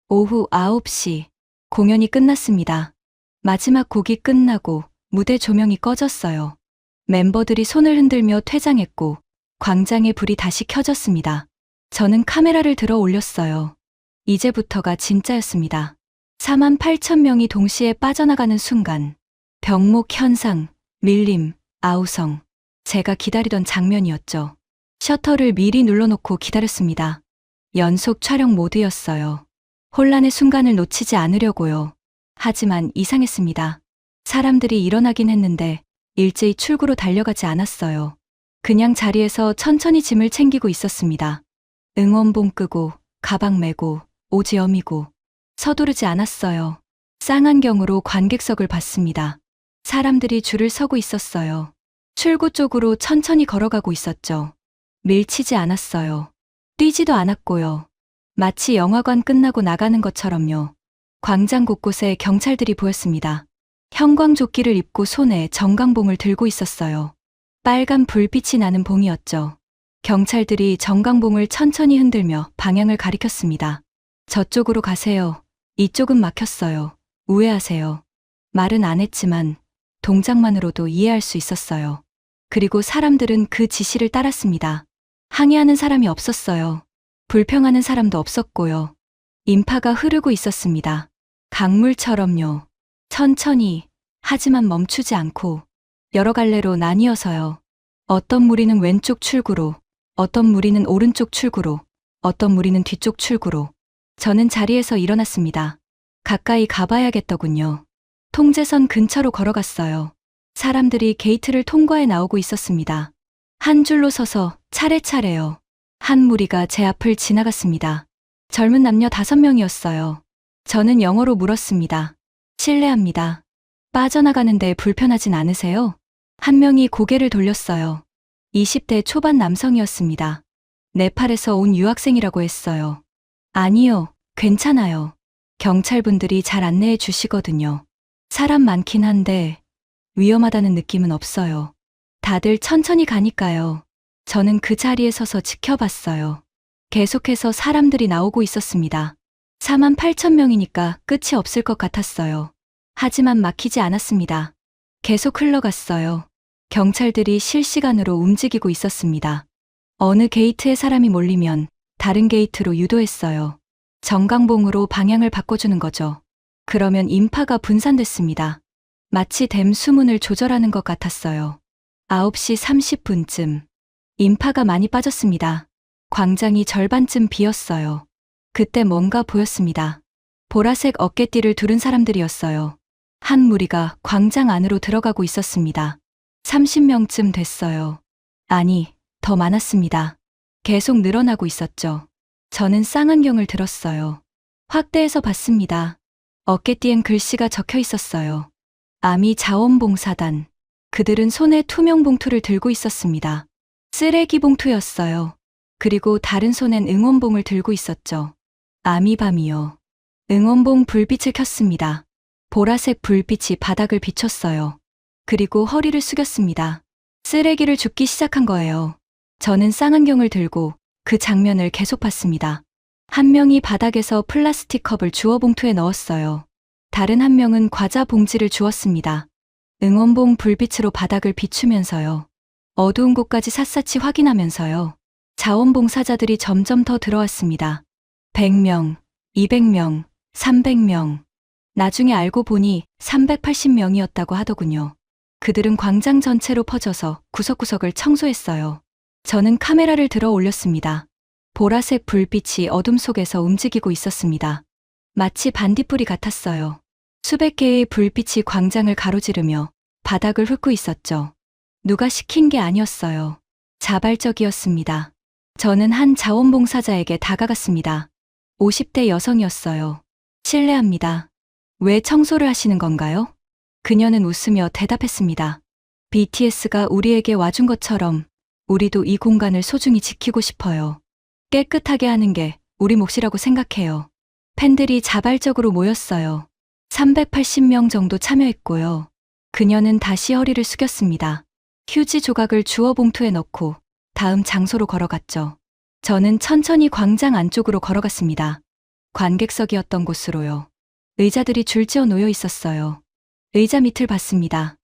오후 9시, 공연이 끝났습니다. 마지막 곡이 끝나고 무대 조명이 꺼졌어요. 멤버들이 손을 흔들며 퇴장했고 광장의 불이 다시 켜졌습니다. 저는 카메라를 들어 올렸어요. 이제부터가 진짜였습니다. 48,000명이 동시에 빠져나가는 순간, 병목 현상, 밀림, 아우성, 제가 기다리던 장면이었죠. 셔터를 미리 눌러놓고 기다렸습니다. 연속 촬영 모드였어요. 혼란의 순간을 놓치지 않으려고요. 하지만 이상했습니다. 사람들이 일어나긴 했는데 일제히 출구로 달려가지 않았어요. 그냥 자리에서 천천히 짐을 챙기고 있었습니다. 응원봉 끄고, 가방 메고, 옷 여미고, 서두르지 않았어요. 쌍안경으로 관객석을 봤습니다. 사람들이 줄을 서고 있었어요. 출구 쪽으로 천천히 걸어가고 있었죠. 밀치지 않았어요. 뛰지도 않았고요. 마치 영화관 끝나고 나가는 것처럼요. 광장 곳곳에 경찰들이 보였습니다. 형광조끼를 입고 손에 정강봉을 들고 있었어요. 빨간 불빛이 나는 봉이었죠. 경찰들이 정강봉을 천천히 흔들며 방향을 가리켰습니다. 저쪽으로 가세요. 이쪽은 막혔어요. 우회하세요. 말은 안 했지만 동작만으로도 이해할 수 있었어요. 그리고 사람들은 그 지시를 따랐습니다. 항의하는 사람이 없었어요. 불평하는 사람도 없었고요. 인파가 흐르고 있었습니다. 강물처럼요. 천천히, 하지만 멈추지 않고 여러 갈래로 나뉘어서요. 어떤 무리는 왼쪽 출구로, 어떤 무리는 오른쪽 출구로, 어떤 무리는 뒤쪽 출구로. 저는 자리에서 일어났습니다. 가까이 가봐야겠더군요. 통제선 근처로 걸어갔어요. 사람들이 게이트를 통과해 나오고 있었습니다. 한 줄로 서서 차례차례요. 한 무리가 제 앞을 지나갔습니다. 젊은 남녀 5명이었어요. 저는 영어로 물었습니다. 실례합니다. 빠져나가는데 불편하진 않으세요? 한 명이 고개를 돌렸어요. 20대 초반 남성이었습니다. 네팔에서 온 유학생이라고 했어요. 아니요, 괜찮아요. 경찰분들이 잘 안내해 주시거든요. 사람 많긴 한데 위험하다는 느낌은 없어요. 다들 천천히 가니까요. 저는 그 자리에 서서 지켜봤어요. 계속해서 사람들이 나오고 있었습니다. 48,000명이니까 끝이 없을 것 같았어요. 하지만 막히지 않았습니다. 계속 흘러갔어요. 경찰들이 실시간으로 움직이고 있었습니다. 어느 게이트에 사람이 몰리면 다른 게이트로 유도했어요. 정강봉으로 방향을 바꿔주는 거죠. 그러면 인파가 분산됐습니다. 마치 댐 수문을 조절하는 것 같았어요. 9시 30분쯤 인파가 많이 빠졌습니다. 광장이 절반쯤 비었어요. 그때 뭔가 보였습니다. 보라색 어깨띠를 두른 사람들이었어요. 한 무리가 광장 안으로 들어가고 있었습니다. 30명쯤 됐어요. 아니, 더 많았습니다. 계속 늘어나고 있었죠. 저는 쌍안경을 들었어요. 확대해서 봤습니다. 어깨띠엔 글씨가 적혀 있었어요. 아미 자원봉사단. 그들은 손에 투명 봉투를 들고 있었습니다. 쓰레기 봉투였어요. 그리고 다른 손엔 응원봉을 들고 있었죠. 아미밤이요. 응원봉 불빛을 켰습니다. 보라색 불빛이 바닥을 비췄어요. 그리고 허리를 숙였습니다. 쓰레기를 줍기 시작한 거예요. 저는 쌍안경을 들고 그 장면을 계속 봤습니다. 한 명이 바닥에서 플라스틱 컵을 주워 봉투에 넣었어요. 다른 한 명은 과자 봉지를 주었습니다. 응원봉 불빛으로 바닥을 비추면서요. 어두운 곳까지 샅샅이 확인하면서요. 자원봉사자들이 점점 더 들어왔습니다. 100명, 200명, 300명. 나중에 알고 보니 380명이었다고 하더군요. 그들은 광장 전체로 퍼져서 구석구석을 청소했어요. 저는 카메라를 들어 올렸습니다. 보라색 불빛이 어둠 속에서 움직이고 있었습니다. 마치 반딧불이 같았어요. 수백 개의 불빛이 광장을 가로지르며 바닥을 훑고 있었죠. 누가 시킨 게 아니었어요. 자발적이었습니다. 저는 한 자원봉사자에게 다가갔습니다. 50대 여성이었어요. 실례합니다. 왜 청소를 하시는 건가요? 그녀는 웃으며 대답했습니다. BTS가 우리에게 와준 것처럼 우리도 이 공간을 소중히 지키고 싶어요. 깨끗하게 하는 게 우리 몫이라고 생각해요. 팬들이 자발적으로 모였어요. 380명 정도 참여했고요. 그녀는 다시 허리를 숙였습니다. 휴지 조각을 주워 봉투에 넣고 다음 장소로 걸어갔죠. 저는 천천히 광장 안쪽으로 걸어갔습니다. 관객석이었던 곳으로요. 의자들이 줄지어 놓여 있었어요. 의자 밑을 봤습니다.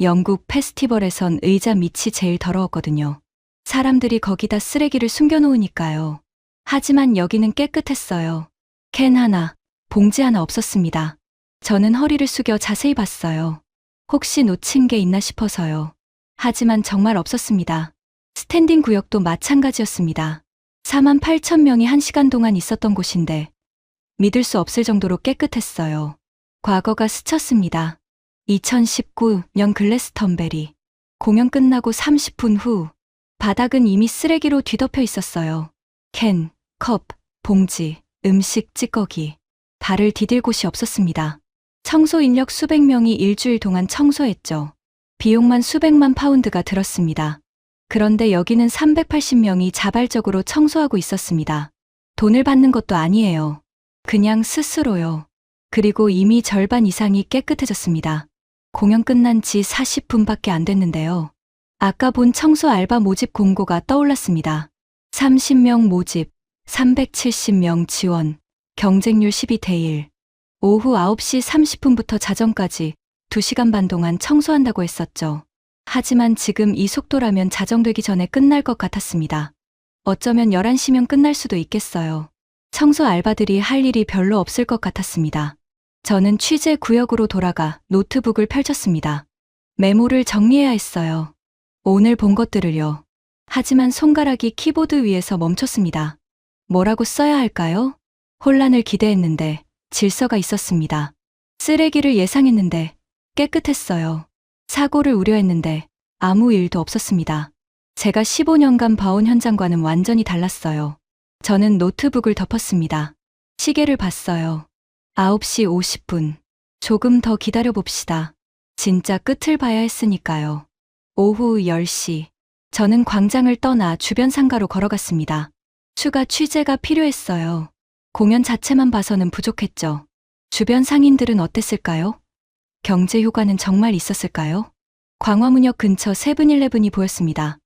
영국 페스티벌에선 의자 밑이 제일 더러웠거든요. 사람들이 거기다 쓰레기를 숨겨놓으니까요. 하지만 여기는 깨끗했어요. 캔 하나, 봉지 하나 없었습니다. 저는 허리를 숙여 자세히 봤어요. 혹시 놓친 게 있나 싶어서요. 하지만 정말 없었습니다. 스탠딩 구역도 마찬가지였습니다. 48,000명이 1시간 동안 있었던 곳인데 믿을 수 없을 정도로 깨끗했어요. 과거가 스쳤습니다. 2019년 글래스턴베리. 공연 끝나고 30분 후 바닥은 이미 쓰레기로 뒤덮여 있었어요. 캔, 컵, 봉지, 음식, 찌꺼기. 발을 디딜 곳이 없었습니다. 청소 인력 수백 명이 일주일 동안 청소했죠. 비용만 수백만 파운드가 들었습니다. 그런데 여기는 380명이 자발적으로 청소하고 있었습니다. 돈을 받는 것도 아니에요. 그냥 스스로요. 그리고 이미 절반 이상이 깨끗해졌습니다. 공연 끝난 지 40분밖에 안 됐는데요. 아까 본 청소 알바 모집 공고가 떠올랐습니다. 30명 모집, 370명 지원, 경쟁률 12대 1. 오후 9시 30분부터 자정까지 2시간 반 동안 청소한다고 했었죠. 하지만 지금 이 속도라면 자정되기 전에 끝날 것 같았습니다. 어쩌면 11시면 끝날 수도 있겠어요. 청소 알바들이 할 일이 별로 없을 것 같았습니다. 저는 취재 구역으로 돌아가 노트북을 펼쳤습니다. 메모를 정리해야 했어요. 오늘 본 것들을요. 하지만 손가락이 키보드 위에서 멈췄습니다. 뭐라고 써야 할까요? 혼란을 기대했는데 질서가 있었습니다. 쓰레기를 예상했는데 깨끗했어요. 사고를 우려했는데 아무 일도 없었습니다. 제가 15년간 봐온 현장과는 완전히 달랐어요. 저는 노트북을 덮었습니다. 시계를 봤어요. 9시 50분. 조금 더 기다려봅시다. 진짜 끝을 봐야 했으니까요. 오후 10시. 저는 광장을 떠나 주변 상가로 걸어갔습니다. 추가 취재가 필요했어요. 공연 자체만 봐서는 부족했죠. 주변 상인들은 어땠을까요? 경제 효과는 정말 있었을까요? 광화문역 근처 세븐일레븐이 보였습니다.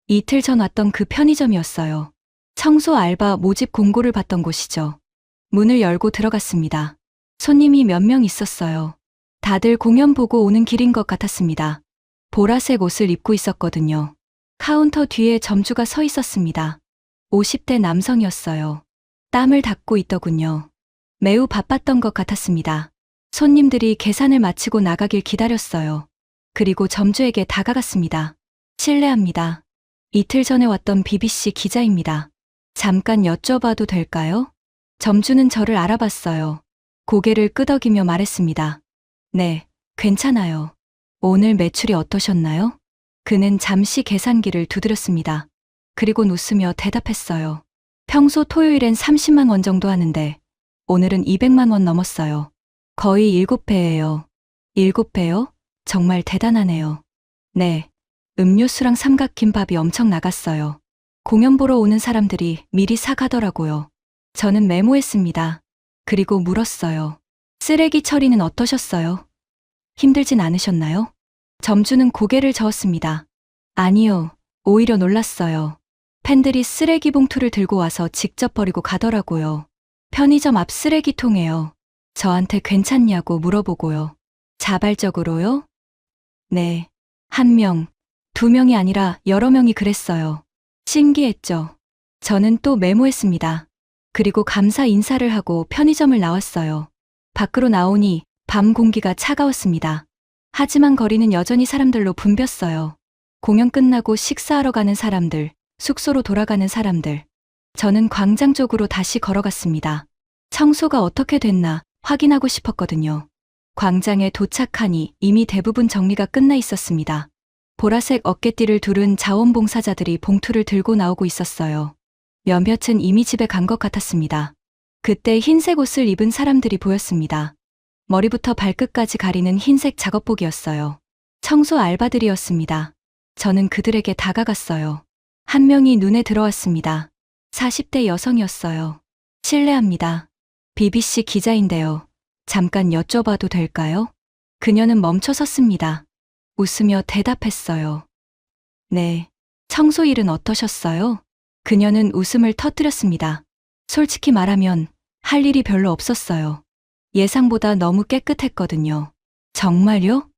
이틀 전 왔던 그 편의점이었어요. 청소 알바 모집 공고를 봤던 곳이죠. 문을 열고 들어갔습니다. 손님이 몇 명 있었어요. 다들 공연 보고 오는 길인 것 같았습니다. 보라색 옷을 입고 있었거든요. 카운터 뒤에 점주가 서 있었습니다. 50대 남성이었어요. 땀을 닦고 있더군요. 매우 바빴던 것 같았습니다. 손님들이 계산을 마치고 나가길 기다렸어요. 그리고 점주에게 다가갔습니다. 실례합니다. 이틀 전에 왔던 BBC 기자입니다. 잠깐 여쭤봐도 될까요? 점주는 저를 알아봤어요. 고개를 끄덕이며 말했습니다. 네, 괜찮아요. 오늘 매출이 어떠셨나요? 그는 잠시 계산기를 두드렸습니다. 그리곤 웃으며 대답했어요. 평소 토요일엔 30만 원 정도 하는데 오늘은 200만 원 넘었어요. 거의 7배예요. 7배요? 정말 대단하네요. 네, 음료수랑 삼각김밥이 엄청 나갔어요. 공연 보러 오는 사람들이 미리 사가더라고요. 저는 메모했습니다. 그리고 물었어요. 쓰레기 처리는 어떠셨어요? 힘들진 않으셨나요? 점주는 고개를 저었습니다. 아니요, 오히려 놀랐어요. 팬들이 쓰레기 봉투를 들고 와서 직접 버리고 가더라고요. 편의점 앞 쓰레기통에요. 저한테 괜찮냐고 물어보고요. 자발적으로요? 네. 1명, 2명이 아니라 여러 명이 그랬어요. 신기했죠. 저는 또 메모했습니다. 그리고 감사 인사를 하고 편의점을 나왔어요. 밖으로 나오니 밤 공기가 차가웠습니다. 하지만 거리는 여전히 사람들로 붐볐어요. 공연 끝나고 식사하러 가는 사람들, 숙소로 돌아가는 사람들. 저는 광장 쪽으로 다시 걸어갔습니다. 청소가 어떻게 됐나 확인하고 싶었거든요. 광장에 도착하니 이미 대부분 정리가 끝나 있었습니다. 보라색 어깨띠를 두른 자원봉사자들이 봉투를 들고 나오고 있었어요. 몇몇은 이미 집에 간 것 같았습니다. 그때 흰색 옷을 입은 사람들이 보였습니다. 머리부터 발끝까지 가리는 흰색 작업복이었어요. 청소 알바들이었습니다. 저는 그들에게 다가갔어요. 한 명이 눈에 들어왔습니다. 40대 여성이었어요. 실례합니다. BBC 기자인데요. 잠깐 여쭤봐도 될까요? 그녀는 멈춰 섰습니다. 웃으며 대답했어요. 네. 청소 일은 어떠셨어요? 그녀는 웃음을 터뜨렸습니다. 솔직히 말하면 할 일이 별로 없었어요. 예상보다 너무 깨끗했거든요. 정말요?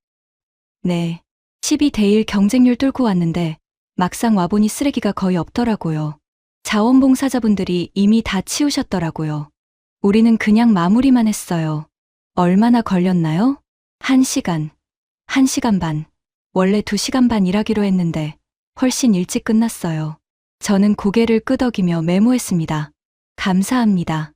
네. 12대1 경쟁률 뚫고 왔는데 막상 와보니 쓰레기가 거의 없더라고요. 자원봉사자분들이 이미 다 치우셨더라고요. 우리는 그냥 마무리만 했어요. 얼마나 걸렸나요? 1시간. 1시간 반. 원래 2시간 반 일하기로 했는데 훨씬 일찍 끝났어요. 저는 고개를 끄덕이며 메모했습니다. 감사합니다.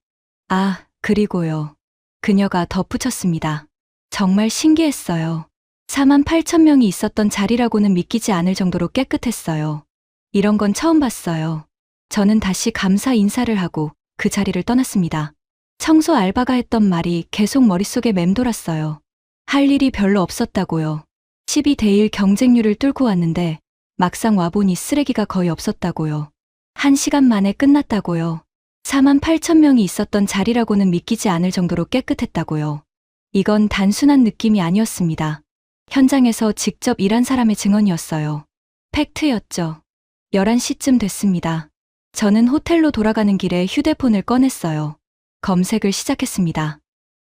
아, 그리고요. 그녀가 덧붙였습니다. 정말 신기했어요. 48,000명이 있었던 자리라고는 믿기지 않을 정도로 깨끗했어요. 이런 건 처음 봤어요. 저는 다시 감사 인사를 하고 그 자리를 떠났습니다. 청소 알바가 했던 말이 계속 머릿속에 맴돌았어요. 할 일이 별로 없었다고요. 12대1 경쟁률을 뚫고 왔는데 막상 와보니 쓰레기가 거의 없었다고요. 1시간 만에 끝났다고요. 48,000명이 있었던 자리라고는 믿기지 않을 정도로 깨끗했다고요. 이건 단순한 느낌이 아니었습니다. 현장에서 직접 일한 사람의 증언이었어요. 팩트였죠. 11시쯤 됐습니다. 저는 호텔로 돌아가는 길에 휴대폰을 꺼냈어요. 검색을 시작했습니다.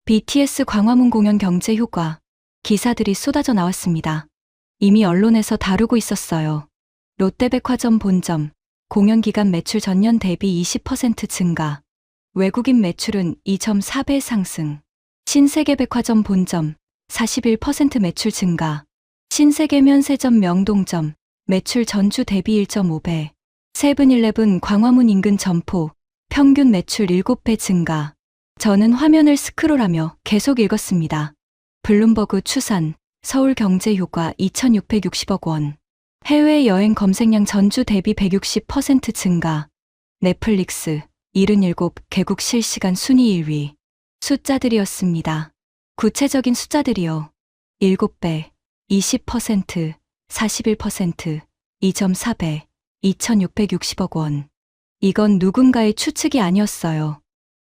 BTS 광화문 공연 경제 효과. 기사들이 쏟아져 나왔습니다. 이미 언론에서 다루고 있었어요. 롯데백화점 본점. 공연 기간 매출 전년 대비 20% 증가. 외국인 매출은 2.4배 상승. 신세계백화점 본점. 41% 매출 증가. 신세계 면세점 명동점. 매출 전주 대비 1.5배. 세븐일레븐 광화문 인근 점포. 평균 매출 7배 증가. 저는 화면을 스크롤하며 계속 읽었습니다. 블룸버그 추산, 서울 경제 효과 2,660억 원. 해외여행 검색량 전주 대비 160% 증가. 넷플릭스 77개국 실시간 순위 1위. 숫자들이었습니다. 구체적인 숫자들이요. 7배, 20%, 41%, 2.4배, 2,660억 원. 이건 누군가의 추측이 아니었어요.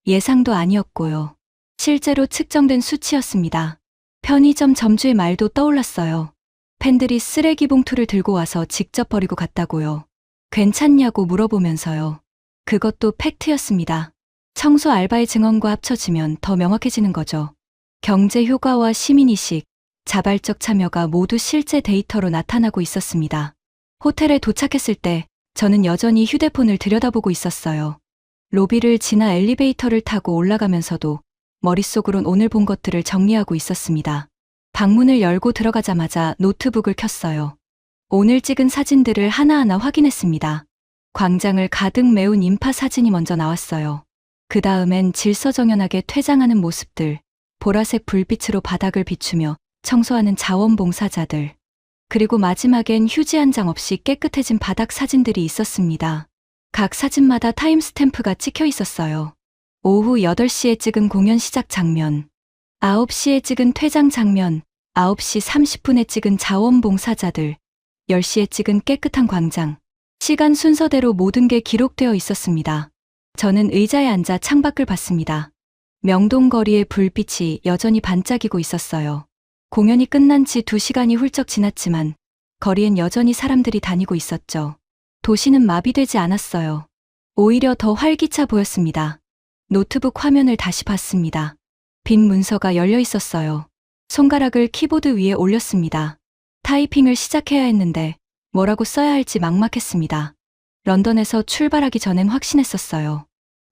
예상도 아니었고요. 실제로 측정된 수치였습니다. 편의점 점주의 말도 떠올랐어요. 팬들이 쓰레기 봉투를 들고 와서 직접 버리고 갔다고요. 괜찮냐고 물어보면서요. 그것도 팩트였습니다. 청소 알바의 증언과 합쳐지면 더 명확해지는 거죠. 경제 효과와 시민의식, 자발적 참여가 모두 실제 데이터로 나타나고 있었습니다. 호텔에 도착했을 때 저는 여전히 휴대폰을 들여다보고 있었어요. 로비를 지나 엘리베이터를 타고 올라가면서도 머릿속으론 오늘 본 것들을 정리하고 있었습니다. 방문을 열고 들어가자마자 노트북을 켰어요. 오늘 찍은 사진들을 하나하나 확인했습니다. 광장을 가득 메운 인파 사진이 먼저 나왔어요. 그 다음엔 질서정연하게 퇴장하는 모습들, 보라색 불빛으로 바닥을 비추며 청소하는 자원봉사자들, 그리고 마지막엔 휴지 한 장 없이 깨끗해진 바닥 사진들이 있었습니다. 각 사진마다 타임스탬프가 찍혀 있었어요. 오후 8시에 찍은 공연 시작 장면, 9시에 찍은 퇴장 장면, 9시 30분에 찍은 자원봉사자들, 10시에 찍은 깨끗한 광장. 시간 순서대로 모든 게 기록되어 있었습니다. 저는 의자에 앉아 창밖을 봤습니다. 명동거리의 불빛이 여전히 반짝이고 있었어요. 공연이 끝난 지 2시간이 훌쩍 지났지만 거리엔 여전히 사람들이 다니고 있었죠. 도시는 마비되지 않았어요. 오히려 더 활기차 보였습니다. 노트북 화면을 다시 봤습니다. 빈 문서가 열려 있었어요. 손가락을 키보드 위에 올렸습니다. 타이핑을 시작해야 했는데 뭐라고 써야 할지 막막했습니다. 런던에서 출발하기 전엔 확신했었어요.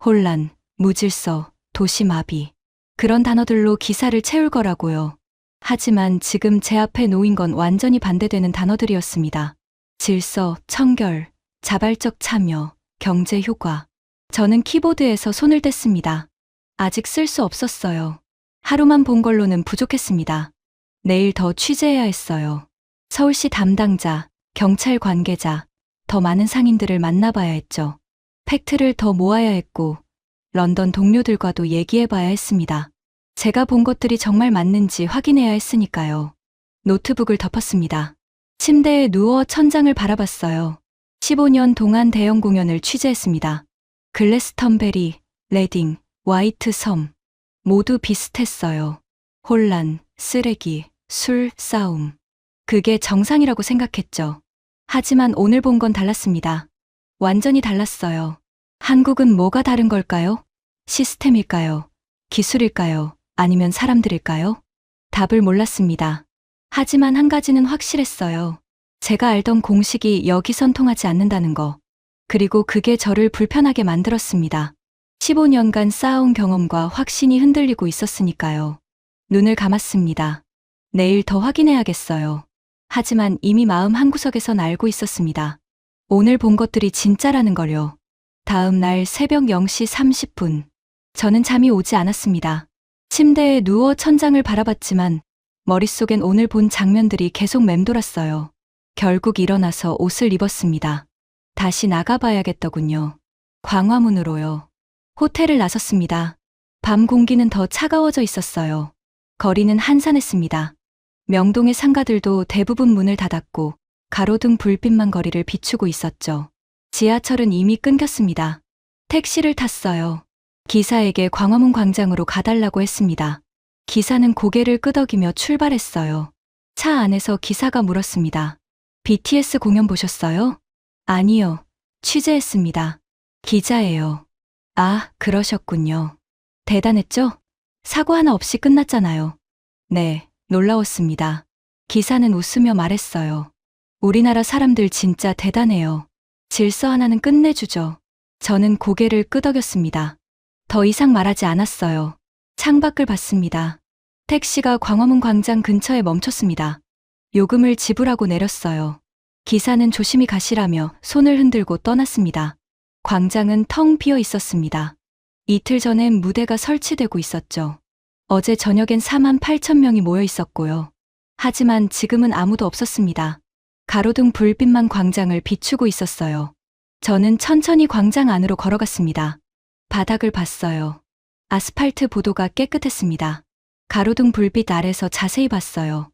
혼란, 무질서, 도시 마비. 그런 단어들로 기사를 채울 거라고요. 하지만 지금 제 앞에 놓인 건 완전히 반대되는 단어들이었습니다. 질서, 청결, 자발적 참여, 경제 효과. 저는 키보드에서 손을 뗐습니다. 아직 쓸 수 없었어요. 하루만 본 걸로는 부족했습니다. 내일 더 취재해야 했어요. 서울시 담당자, 경찰 관계자, 더 많은 상인들을 만나봐야 했죠. 팩트를 더 모아야 했고, 런던 동료들과도 얘기해봐야 했습니다. 제가 본 것들이 정말 맞는지 확인해야 했으니까요. 노트북을 덮었습니다. 침대에 누워 천장을 바라봤어요. 15년 동안 대형 공연을 취재했습니다. 글래스턴베리, 레딩, 화이트 섬. 모두 비슷했어요. 혼란, 쓰레기, 술, 싸움. 그게 정상이라고 생각했죠. 하지만 오늘 본 건 달랐습니다. 완전히 달랐어요. 한국은 뭐가 다른 걸까요? 시스템일까요? 기술일까요? 아니면 사람들일까요? 답을 몰랐습니다. 하지만 한 가지는 확실했어요. 제가 알던 공식이 여기선 통하지 않는다는 거. 그리고 그게 저를 불편하게 만들었습니다. 15년간 쌓아온 경험과 확신이 흔들리고 있었으니까요. 눈을 감았습니다. 내일 더 확인해야겠어요. 하지만 이미 마음 한구석에선 알고 있었습니다. 오늘 본 것들이 진짜라는 걸요. 다음 날 새벽 0시 30분. 저는 잠이 오지 않았습니다. 침대에 누워 천장을 바라봤지만 머릿속엔 오늘 본 장면들이 계속 맴돌았어요. 결국 일어나서 옷을 입었습니다. 다시 나가봐야겠더군요. 광화문으로요. 호텔을 나섰습니다. 밤 공기는 더 차가워져 있었어요. 거리는 한산했습니다. 명동의 상가들도 대부분 문을 닫았고 가로등 불빛만 거리를 비추고 있었죠. 지하철은 이미 끊겼습니다. 택시를 탔어요. 기사에게 광화문 광장으로 가달라고 했습니다. 기사는 고개를 끄덕이며 출발했어요. 차 안에서 기사가 물었습니다. BTS 공연 보셨어요? 아니요. 취재했습니다. 기자예요. 아, 그러셨군요. 대단했죠? 사고 하나 없이 끝났잖아요. 네, 놀라웠습니다. 기사는 웃으며 말했어요. 우리나라 사람들 진짜 대단해요. 질서 하나는 끝내주죠. 저는 고개를 끄덕였습니다. 더 이상 말하지 않았어요. 창밖을 봤습니다. 택시가 광화문 광장 근처에 멈췄습니다. 요금을 지불하고 내렸어요. 기사는 조심히 가시라며 손을 흔들고 떠났습니다. 광장은 텅 비어 있었습니다. 이틀 전엔 무대가 설치되고 있었죠. 어제 저녁엔 4만 8천 명이 모여 있었고요. 하지만 지금은 아무도 없었습니다. 가로등 불빛만 광장을 비추고 있었어요. 저는 천천히 광장 안으로 걸어갔습니다. 바닥을 봤어요. 아스팔트 보도가 깨끗했습니다. 가로등 불빛 아래서 자세히 봤어요.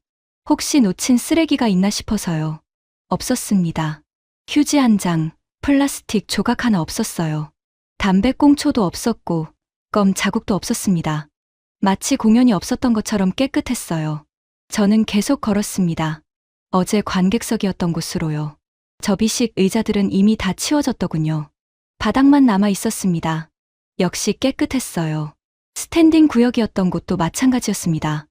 혹시 놓친 쓰레기가 있나 싶어서요. 없었습니다. 휴지 한 장, 플라스틱 조각 하나 없었어요. 담배꽁초도 없었고 껌 자국도 없었습니다. 마치 공연이 없었던 것처럼 깨끗했어요. 저는 계속 걸었습니다. 어제 관객석이었던 곳으로요. 접이식 의자들은 이미 다 치워졌더군요. 바닥만 남아 있었습니다. 역시 깨끗했어요. 스탠딩 구역이었던 곳도 마찬가지였습니다.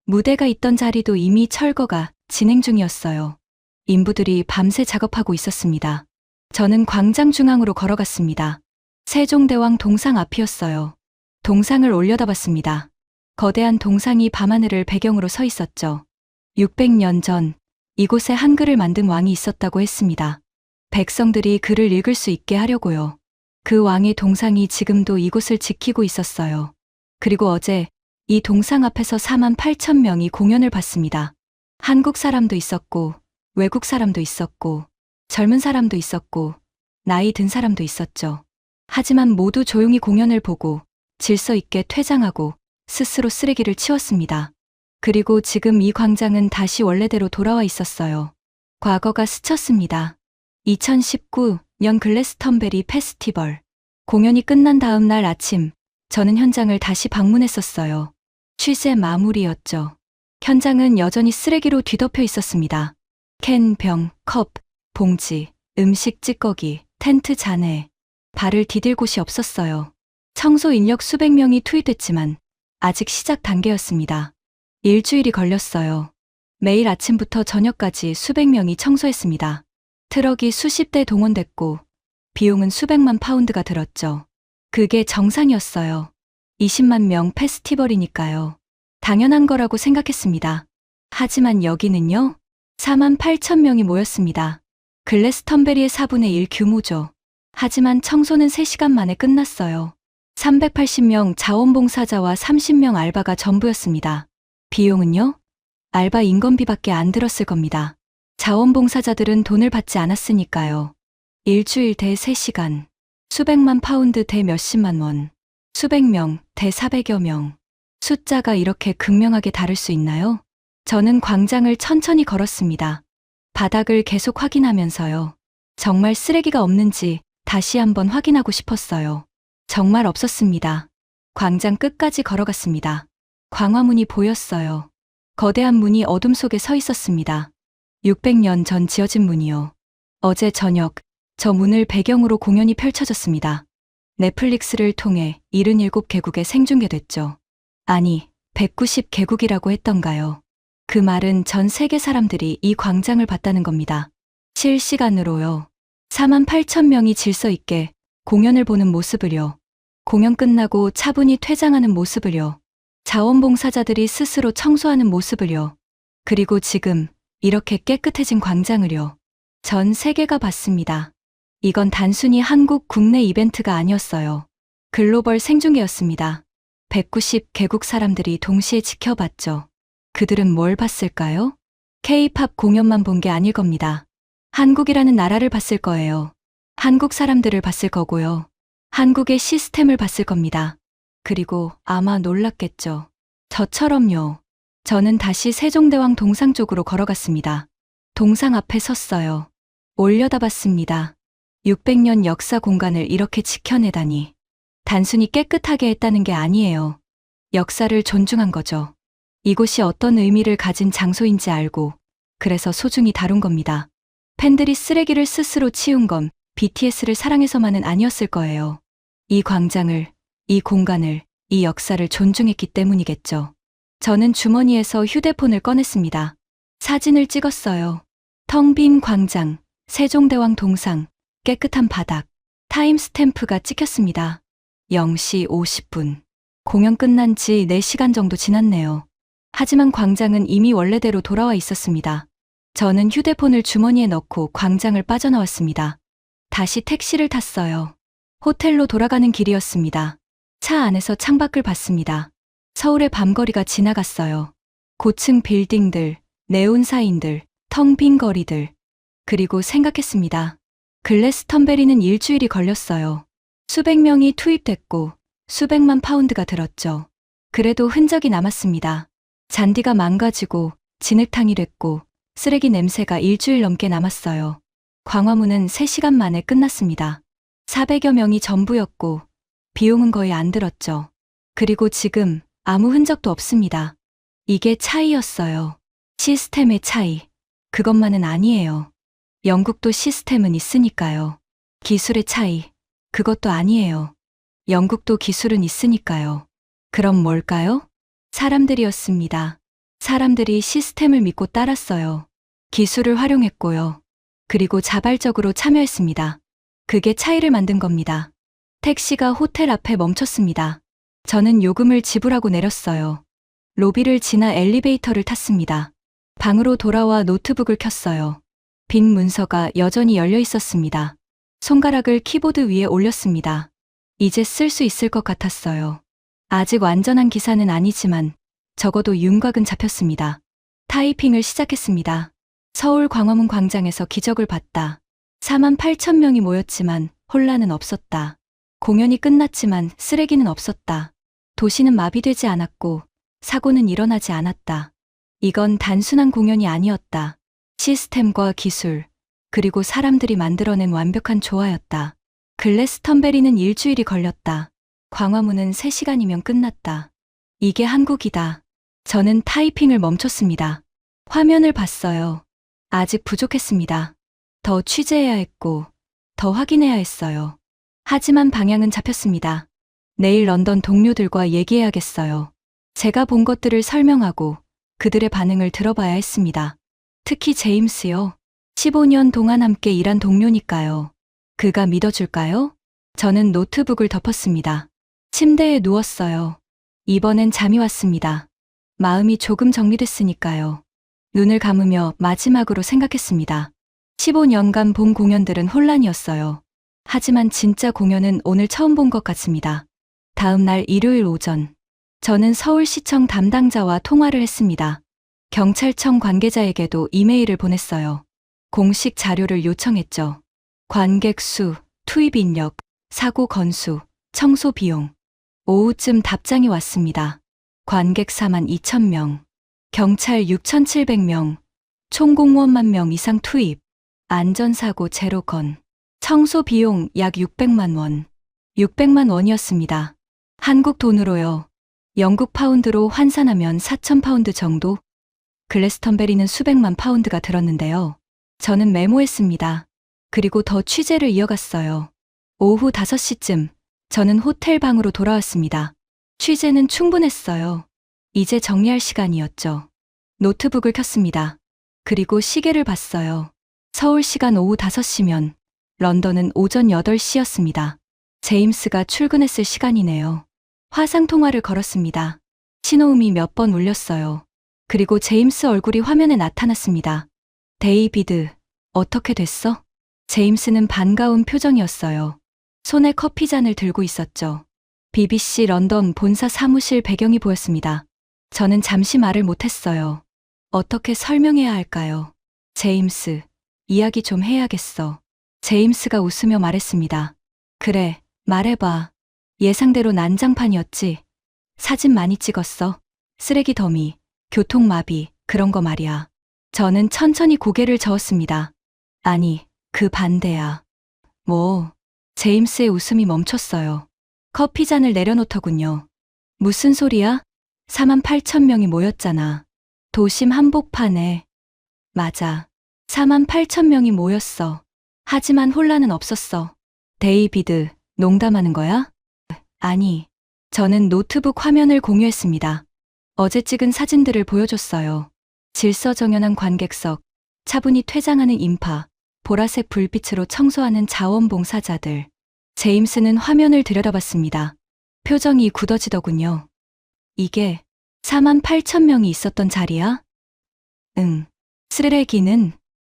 무대가 있던 자리도 이미 철거가 진행 중이었어요. 인부들이 밤새 작업하고 있었습니다. 저는 광장 중앙으로 걸어갔습니다. 세종대왕 동상 앞이었어요. 동상을 올려다봤습니다. 거대한 동상이 밤하늘을 배경으로 서 있었죠. 600년 전 이곳에 한글을 만든 왕이 있었다고 했습니다. 백성들이 글을 읽을 수 있게 하려고요. 그 왕의 동상이 지금도 이곳을 지키고 있었어요. 그리고 어제 이 동상 앞에서 48,000명이 공연을 봤습니다. 한국 사람도 있었고, 외국 사람도 있었고, 젊은 사람도 있었고, 나이 든 사람도 있었죠. 하지만 모두 조용히 공연을 보고 질서 있게 퇴장하고 스스로 쓰레기를 치웠습니다. 그리고 지금 이 광장은 다시 원래대로 돌아와 있었어요. 과거가 스쳤습니다. 2019년 글래스턴베리 페스티벌. 공연이 끝난 다음 날 아침, 저는 현장을 다시 방문했었어요. 취재 마무리였죠. 현장은 여전히 쓰레기로 뒤덮여 있었습니다. 캔, 병, 컵, 봉지, 음식 찌꺼기, 텐트 잔해. 발을 디딜 곳이 없었어요. 청소 인력 수백 명이 투입됐지만 아직 시작 단계였습니다. 일주일이 걸렸어요. 매일 아침부터 저녁까지 수백 명이 청소했습니다. 트럭이 수십 대 동원됐고 비용은 수백만 파운드가 들었죠. 그게 정상이었어요. 20만 명 페스티벌이니까요. 당연한 거라고 생각했습니다. 하지만 여기는요. 48,000명이 모였습니다. 글래스턴베리의 4분의 1 규모죠. 하지만 청소는 3시간 만에 끝났어요. 380명 자원봉사자와 30명 알바가 전부였습니다. 비용은요? 알바 인건비밖에 안 들었을 겁니다. 자원봉사자들은 돈을 받지 않았으니까요. 일주일 대 3시간, 수백만 파운드 대 몇십만 원, 수백 명 대 400여 명. 숫자가 이렇게 극명하게 다를 수 있나요? 저는 광장을 천천히 걸었습니다. 바닥을 계속 확인하면서요. 정말 쓰레기가 없는지 다시 한번 확인하고 싶었어요. 정말 없었습니다. 광장 끝까지 걸어갔습니다. 광화문이 보였어요. 거대한 문이 어둠 속에 서 있었습니다. 600년 전 지어진 문이요. 어제 저녁 저 문을 배경으로 공연이 펼쳐졌습니다. 넷플릭스를 통해 77개국에 생중계됐죠. 아니, 190개국이라고 했던가요? 그 말은 전 세계 사람들이 이 광장을 봤다는 겁니다. 실시간으로요. 48,000명이 질서 있게 공연을 보는 모습을요. 공연 끝나고 차분히 퇴장하는 모습을요. 자원봉사자들이 스스로 청소하는 모습을요. 그리고 지금 이렇게 깨끗해진 광장을요. 전 세계가 봤습니다. 이건 단순히 한국 국내 이벤트가 아니었어요. 글로벌 생중계였습니다. 190개국 사람들이 동시에 지켜봤죠. 그들은 뭘 봤을까요? K-팝 공연만 본 게 아닐 겁니다. 한국이라는 나라를 봤을 거예요. 한국 사람들을 봤을 거고요. 한국의 시스템을 봤을 겁니다. 그리고 아마 놀랐겠죠. 저처럼요. 저는 다시 세종대왕 동상 쪽으로 걸어갔습니다. 동상 앞에 섰어요. 올려다봤습니다. 600년 역사 공간을 이렇게 지켜내다니. 단순히 깨끗하게 했다는 게 아니에요. 역사를 존중한 거죠. 이곳이 어떤 의미를 가진 장소인지 알고 그래서 소중히 다룬 겁니다. 팬들이 쓰레기를 스스로 치운 건 BTS를 사랑해서만은 아니었을 거예요. 이 광장을, 이 공간을, 이 역사를 존중했기 때문이겠죠. 저는 주머니에서 휴대폰을 꺼냈습니다. 사진을 찍었어요. 텅 빈 광장, 세종대왕 동상, 깨끗한 바닥, 타임스탬프가 찍혔습니다. 0시 50분. 공연 끝난 지 4시간 정도 지났네요. 하지만 광장은 이미 원래대로 돌아와 있었습니다. 저는 휴대폰을 주머니에 넣고 광장을 빠져나왔습니다. 다시 택시를 탔어요. 호텔로 돌아가는 길이었습니다. 차 안에서 창밖을 봤습니다. 서울의 밤거리가 지나갔어요. 고층 빌딩들, 네온 사인들, 텅 빈 거리들. 그리고 생각했습니다. 글래스턴베리는 일주일이 걸렸어요. 수백 명이 투입됐고 수백만 파운드가 들었죠. 그래도 흔적이 남았습니다. 잔디가 망가지고 진흙탕이 됐고 쓰레기 냄새가 일주일 넘게 남았어요. 광화문은 3시간 만에 끝났습니다. 400여 명이 전부였고 비용은 거의 안 들었죠. 그리고 지금 아무 흔적도 없습니다. 이게 차이였어요. 시스템의 차이. 그것만은 아니에요. 영국도 시스템은 있으니까요. 기술의 차이. 그것도 아니에요. 영국도 기술은 있으니까요. 그럼 뭘까요? 사람들이었습니다. 사람들이 시스템을 믿고 따랐어요. 기술을 활용했고요. 그리고 자발적으로 참여했습니다. 그게 차이를 만든 겁니다. 택시가 호텔 앞에 멈췄습니다. 저는 요금을 지불하고 내렸어요. 로비를 지나 엘리베이터를 탔습니다. 방으로 돌아와 노트북을 켰어요. 빈 문서가 여전히 열려 있었습니다. 손가락을 키보드 위에 올렸습니다. 이제 쓸 수 있을 것 같았어요. 아직 완전한 기사는 아니지만 적어도 윤곽은 잡혔습니다. 타이핑을 시작했습니다. 서울 광화문 광장에서 기적을 봤다. 4만 8천 명이 모였지만 혼란은 없었다. 공연이 끝났지만 쓰레기는 없었다. 도시는 마비되지 않았고 사고는 일어나지 않았다. 이건 단순한 공연이 아니었다. 시스템과 기술, 그리고 사람들이 만들어낸 완벽한 조화였다. 글래스턴베리는 일주일이 걸렸다. 광화문은 3시간이면 끝났다. 이게 한국이다. 저는 타이핑을 멈췄습니다. 화면을 봤어요. 아직 부족했습니다. 더 취재해야 했고, 더 확인해야 했어요. 하지만 방향은 잡혔습니다. 내일 런던 동료들과 얘기해야겠어요. 제가 본 것들을 설명하고 그들의 반응을 들어봐야 했습니다. 특히 제임스요. 15년 동안 함께 일한 동료니까요. 그가 믿어줄까요? 저는 노트북을 덮었습니다. 침대에 누웠어요. 이번엔 잠이 왔습니다. 마음이 조금 정리됐으니까요. 눈을 감으며 마지막으로 생각했습니다. 15년간 본 공연들은 혼란이었어요. 하지만 진짜 공연은 오늘 처음 본 것 같습니다. 다음 날 일요일 오전, 저는 서울시청 담당자와 통화를 했습니다. 경찰청 관계자에게도 이메일을 보냈어요. 공식 자료를 요청했죠. 관객 수, 투입 인력, 사고 건수, 청소 비용. 오후쯤 답장이 왔습니다. 관객 4만 2천 명, 경찰 6,700명, 총공무원 1만 명 이상 투입, 안전사고 0건, 청소 비용 약 600만 원. 600만 원이었습니다. 한국 돈으로요. 영국 파운드로 환산하면 4천 파운드 정도? 글래스턴베리는 수백만 파운드가 들었는데요. 저는 메모했습니다. 그리고 더 취재를 이어갔어요. 오후 5시쯤 저는 호텔 방으로 돌아왔습니다. 취재는 충분했어요. 이제 정리할 시간이었죠. 노트북을 켰습니다. 그리고 시계를 봤어요. 서울 시간 오후 5시면 런던은 오전 8시였습니다. 제임스가 출근했을 시간이네요. 화상 통화를 걸었습니다. 신호음이 몇 번 울렸어요. 그리고 제임스 얼굴이 화면에 나타났습니다. 데이비드, 어떻게 됐어? 제임스는 반가운 표정이었어요. 손에 커피잔을 들고 있었죠. BBC 런던 본사 사무실 배경이 보였습니다. 저는 잠시 말을 못했어요. 어떻게 설명해야 할까요? 제임스, 이야기 좀 해야겠어. 제임스가 웃으며 말했습니다. 그래, 말해봐. 예상대로 난장판이었지. 사진 많이 찍었어. 쓰레기 더미, 교통마비, 그런 거 말이야. 저는 천천히 고개를 저었습니다. 아니, 그 반대야. 뭐, 제임스의 웃음이 멈췄어요. 커피잔을 내려놓더군요. 무슨 소리야? 4만 8천 명이 모였잖아. 도심 한복판에. 맞아. 4만 8천 명이 모였어. 하지만 혼란은 없었어. 데이비드, 농담하는 거야? 아니, 저는 노트북 화면을 공유했습니다. 어제 찍은 사진들을 보여줬어요. 질서정연한 관객석, 차분히 퇴장하는 인파, 보라색 불빛으로 청소하는 자원봉사자들. 제임스는 화면을 들여다봤습니다. 표정이 굳어지더군요. 이게 4만 8천 명이 있었던 자리야? 응. 쓰레기는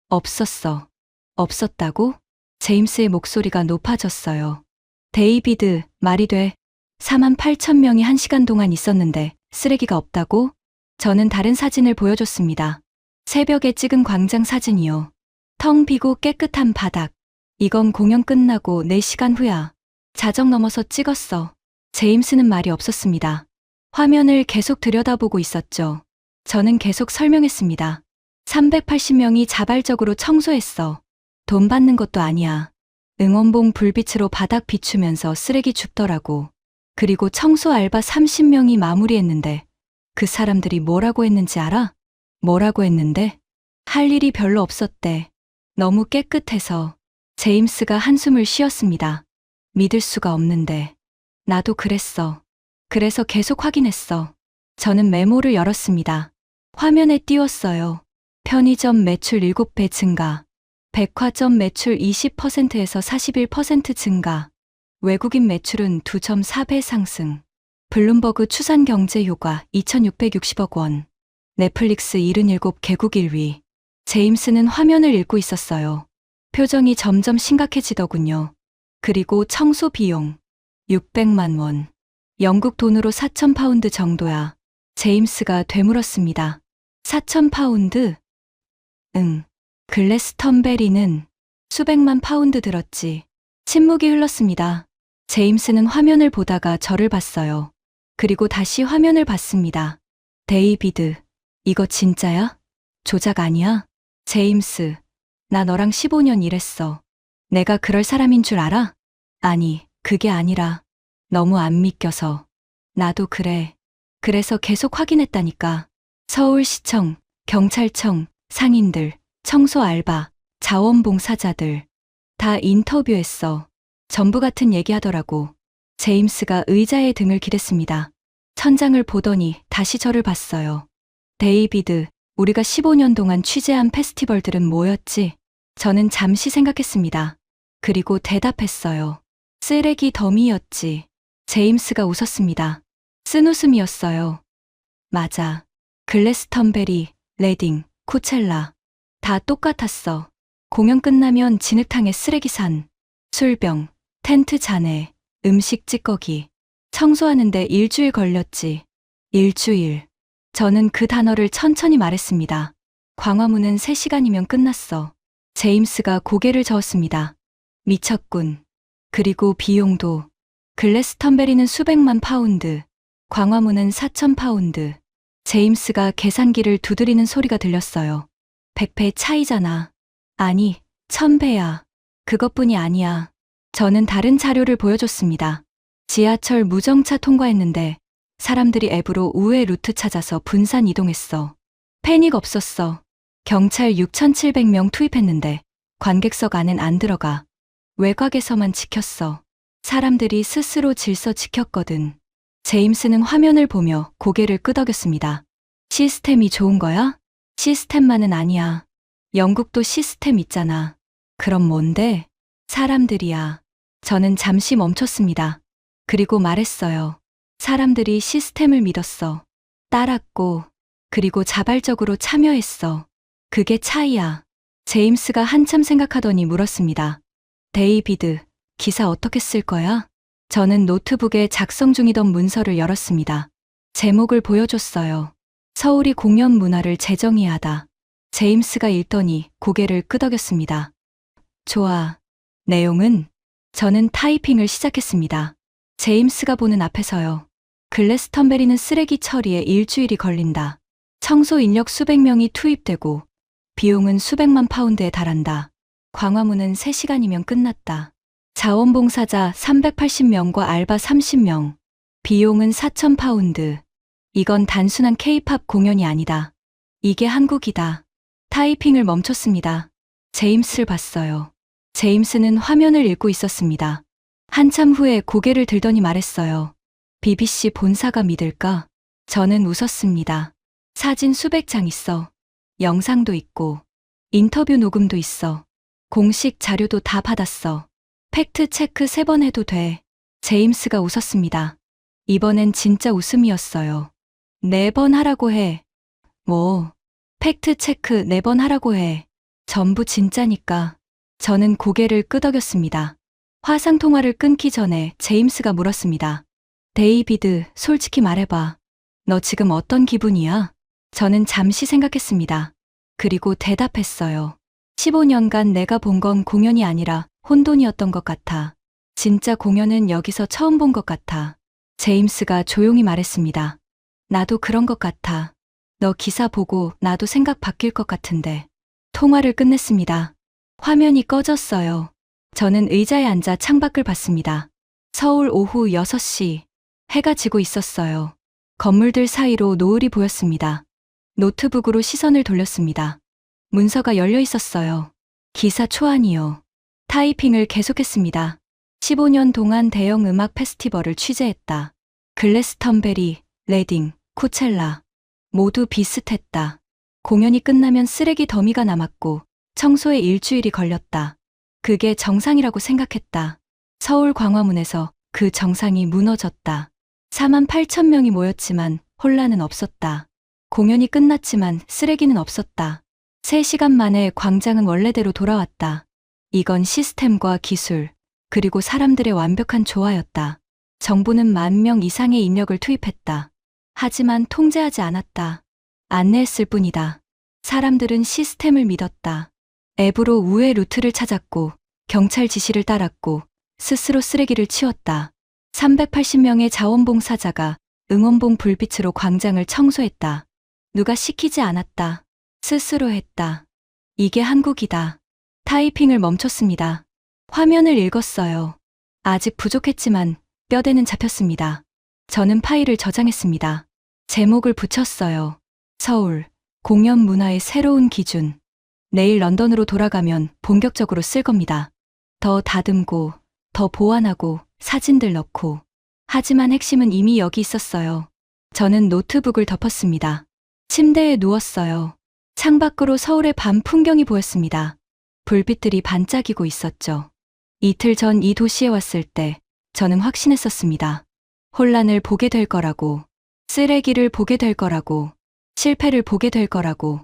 없었어. 없었다고? 제임스의 목소리가 높아졌어요. 데이비드, 말이 돼. 4만 8천 명이 1시간 동안 있었는데 쓰레기가 없다고? 저는 다른 사진을 보여줬습니다. 새벽에 찍은 광장 사진이요. 텅 비고 깨끗한 바닥. 이건 공연 끝나고 4시간 후야. 자정 넘어서 찍었어. 제임스는 말이 없었습니다. 화면을 계속 들여다보고 있었죠. 저는 계속 설명했습니다. 380명이 자발적으로 청소했어. 돈 받는 것도 아니야. 응원봉 불빛으로 바닥 비추면서 쓰레기 줍더라고. 그리고 청소 알바 30명이 마무리했는데 그 사람들이 뭐라고 했는지 알아? 뭐라고 했는데? 할 일이 별로 없었대. 너무 깨끗해서. 제임스가 한숨을 쉬었습니다. 믿을 수가 없는데. 나도 그랬어. 그래서 계속 확인했어. 저는 메모를 열었습니다. 화면에 띄웠어요. 편의점 매출 7배 증가. 백화점 매출 20%에서 41% 증가. 외국인 매출은 2.4배 상승. 블룸버그 추산 경제 효과 2,660억 원. 넷플릭스 77개국 1위. 제임스는 화면을 읽고 있었어요. 표정이 점점 심각해지더군요. 그리고 청소 비용 600만 원. 영국 돈으로 4,000파운드 정도야. 제임스가 되물었습니다. 4,000파운드? 응. 글래스턴베리는 수백만 파운드 들었지. 침묵이 흘렀습니다. 제임스는 화면을 보다가 저를 봤어요. 그리고 다시 화면을 봤습니다. 데이비드, 이거 진짜야? 조작 아니야? 제임스, 나 너랑 15년 일했어. 내가 그럴 사람인 줄 알아? 아니, 그게 아니라 너무 안 믿겨서. 나도 그래. 그래서 계속 확인했다니까. 서울시청, 경찰청, 상인들, 청소 알바, 자원봉사자들 다 인터뷰했어. 전부 같은 얘기하더라고. 제임스가 의자에 등을 기댔습니다. 천장을 보더니 다시 저를 봤어요. 데이비드, 우리가 15년 동안 취재한 페스티벌들은 뭐였지? 저는 잠시 생각했습니다. 그리고 대답했어요. 쓰레기 더미였지. 제임스가 웃었습니다. 쓴웃음이었어요. 맞아. 글래스턴베리, 레딩, 코첼라. 다 똑같았어. 공연 끝나면 진흙탕에 쓰레기산, 술병, 텐트 잔해, 음식 찌꺼기. 청소하는데 일주일 걸렸지. 일주일. 저는 그 단어를 천천히 말했습니다. 광화문은 3시간이면 끝났어. 제임스가 고개를 저었습니다. 미쳤군. 그리고 비용도. 글래스턴베리는 수백만 파운드. 광화문은 4,000파운드. 제임스가 계산기를 두드리는 소리가 들렸어요. 100배 차이잖아. 아니, 1000배야. 그것뿐이 아니야. 저는 다른 자료를 보여줬습니다. 지하철 무정차 통과했는데 사람들이 앱으로 우회 루트 찾아서 분산 이동했어. 패닉 없었어. 경찰 6,700명 투입했는데 관객석 안엔 안 들어가. 외곽에서만 지켰어. 사람들이 스스로 질서 지켰거든. 제임스는 화면을 보며 고개를 끄덕였습니다. 시스템이 좋은 거야? 시스템만은 아니야. 영국도 시스템 있잖아. 그럼 뭔데? 사람들이야. 저는 잠시 멈췄습니다. 그리고 말했어요. 사람들이 시스템을 믿었어. 따랐고, 그리고 자발적으로 참여했어. 그게 차이야. 제임스가 한참 생각하더니 물었습니다. 데이비드, 기사 어떻게 쓸 거야? 저는 노트북에 작성 중이던 문서를 열었습니다. 제목을 보여줬어요. 서울이 공연 문화를 재정의하다. 제임스가 읽더니 고개를 끄덕였습니다. 좋아. 내용은? 저는 타이핑을 시작했습니다. 제임스가 보는 앞에서요. 글래스턴베리는 쓰레기 처리에 일주일이 걸린다. 청소 인력 수백 명이 투입되고 비용은 수백만 파운드에 달한다. 광화문은 3시간이면 끝났다. 자원봉사자 380명과 알바 30명. 비용은 4,000파운드. 이건 단순한 K-팝 공연이 아니다. 이게 한국이다. 타이핑을 멈췄습니다. 제임스를 봤어요. 제임스는 화면을 읽고 있었습니다. 한참 후에 고개를 들더니 말했어요. BBC 본사가 믿을까? 저는 웃었습니다. 사진 수백 장 있어. 영상도 있고, 인터뷰 녹음도 있어. 공식 자료도 다 받았어. 팩트 체크 3번 해도 돼. 제임스가 웃었습니다. 이번엔 진짜 웃음이었어요. 4번 하라고 해. 뭐, 팩트 체크 4번 하라고 해. 전부 진짜니까. 저는 고개를 끄덕였습니다. 화상통화를 끊기 전에 제임스가 물었습니다. 데이비드, 솔직히 말해봐. 너 지금 어떤 기분이야? 저는 잠시 생각했습니다. 그리고 대답했어요. 15년간 내가 본 건 공연이 아니라 혼돈이었던 것 같아. 진짜 공연은 여기서 처음 본 것 같아. 제임스가 조용히 말했습니다. 나도 그런 것 같아. 너 기사 보고 나도 생각 바뀔 것 같은데. 통화를 끝냈습니다. 화면이 꺼졌어요. 저는 의자에 앉아 창밖을 봤습니다. 서울 오후 6시. 해가 지고 있었어요. 건물들 사이로 노을이 보였습니다. 노트북으로 시선을 돌렸습니다. 문서가 열려 있었어요. 기사 초안이요. 타이핑을 계속했습니다. 15년 동안 대형 음악 페스티벌을 취재했다. 글래스턴베리, 레딩, 코첼라. 모두 비슷했다. 공연이 끝나면 쓰레기 더미가 남았고 청소에 일주일이 걸렸다. 그게 정상이라고 생각했다. 서울 광화문에서 그 정상이 무너졌다. 4만 8천 명이 모였지만 혼란은 없었다. 공연이 끝났지만 쓰레기는 없었다. 3시간 만에 광장은 원래대로 돌아왔다. 이건 시스템과 기술, 그리고 사람들의 완벽한 조화였다. 정부는 10,000명 이상의 인력을 투입했다. 하지만 통제하지 않았다. 안내했을 뿐이다. 사람들은 시스템을 믿었다. 앱으로 우회 루트를 찾았고, 경찰 지시를 따랐고, 스스로 쓰레기를 치웠다. 380명의 자원봉사자가 응원봉 불빛으로 광장을 청소했다. 누가 시키지 않았다. 스스로 했다. 이게 한국이다. 타이핑을 멈췄습니다. 화면을 읽었어요. 아직 부족했지만 뼈대는 잡혔습니다. 저는 파일을 저장했습니다. 제목을 붙였어요. 서울, 공연 문화의 새로운 기준. 내일 런던으로 돌아가면 본격적으로 쓸 겁니다. 더 다듬고, 더 보완하고, 사진들 넣고. 하지만 핵심은 이미 여기 있었어요. 저는 노트북을 덮었습니다. 침대에 누웠어요. 창밖으로 서울의 밤 풍경이 보였습니다. 불빛들이 반짝이고 있었죠. 이틀 전 이 도시에 왔을 때 저는 확신했었습니다. 혼란을 보게 될 거라고, 쓰레기를 보게 될 거라고, 실패를 보게 될 거라고.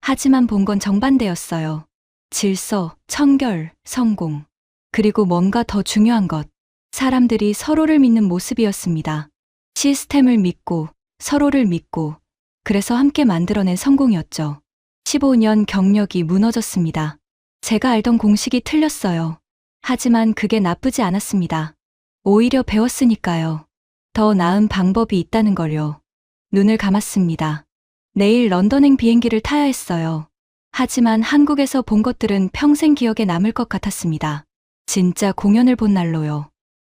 하지만 본 건 정반대였어요. 질서, 청결, 성공. 그리고 뭔가 더 중요한 것. 사람들이 서로를 믿는 모습이었습니다. 시스템을 믿고, 서로를 믿고, 그래서 함께 만들어낸 성공이었죠. 15년 경력이 무너졌습니다. 제가 알던 공식이 틀렸어요. 하지만 그게 나쁘지 않았습니다. 오히려 배웠으니까요. 더 나은 방법이 있다는 걸요. 눈을 감았습니다. 내일 런던행 비행기를 타야 했어요. 하지만 한국에서 본 것들은 평생 기억에 남을 것 같았습니다. 진짜 공연을 본 날로요.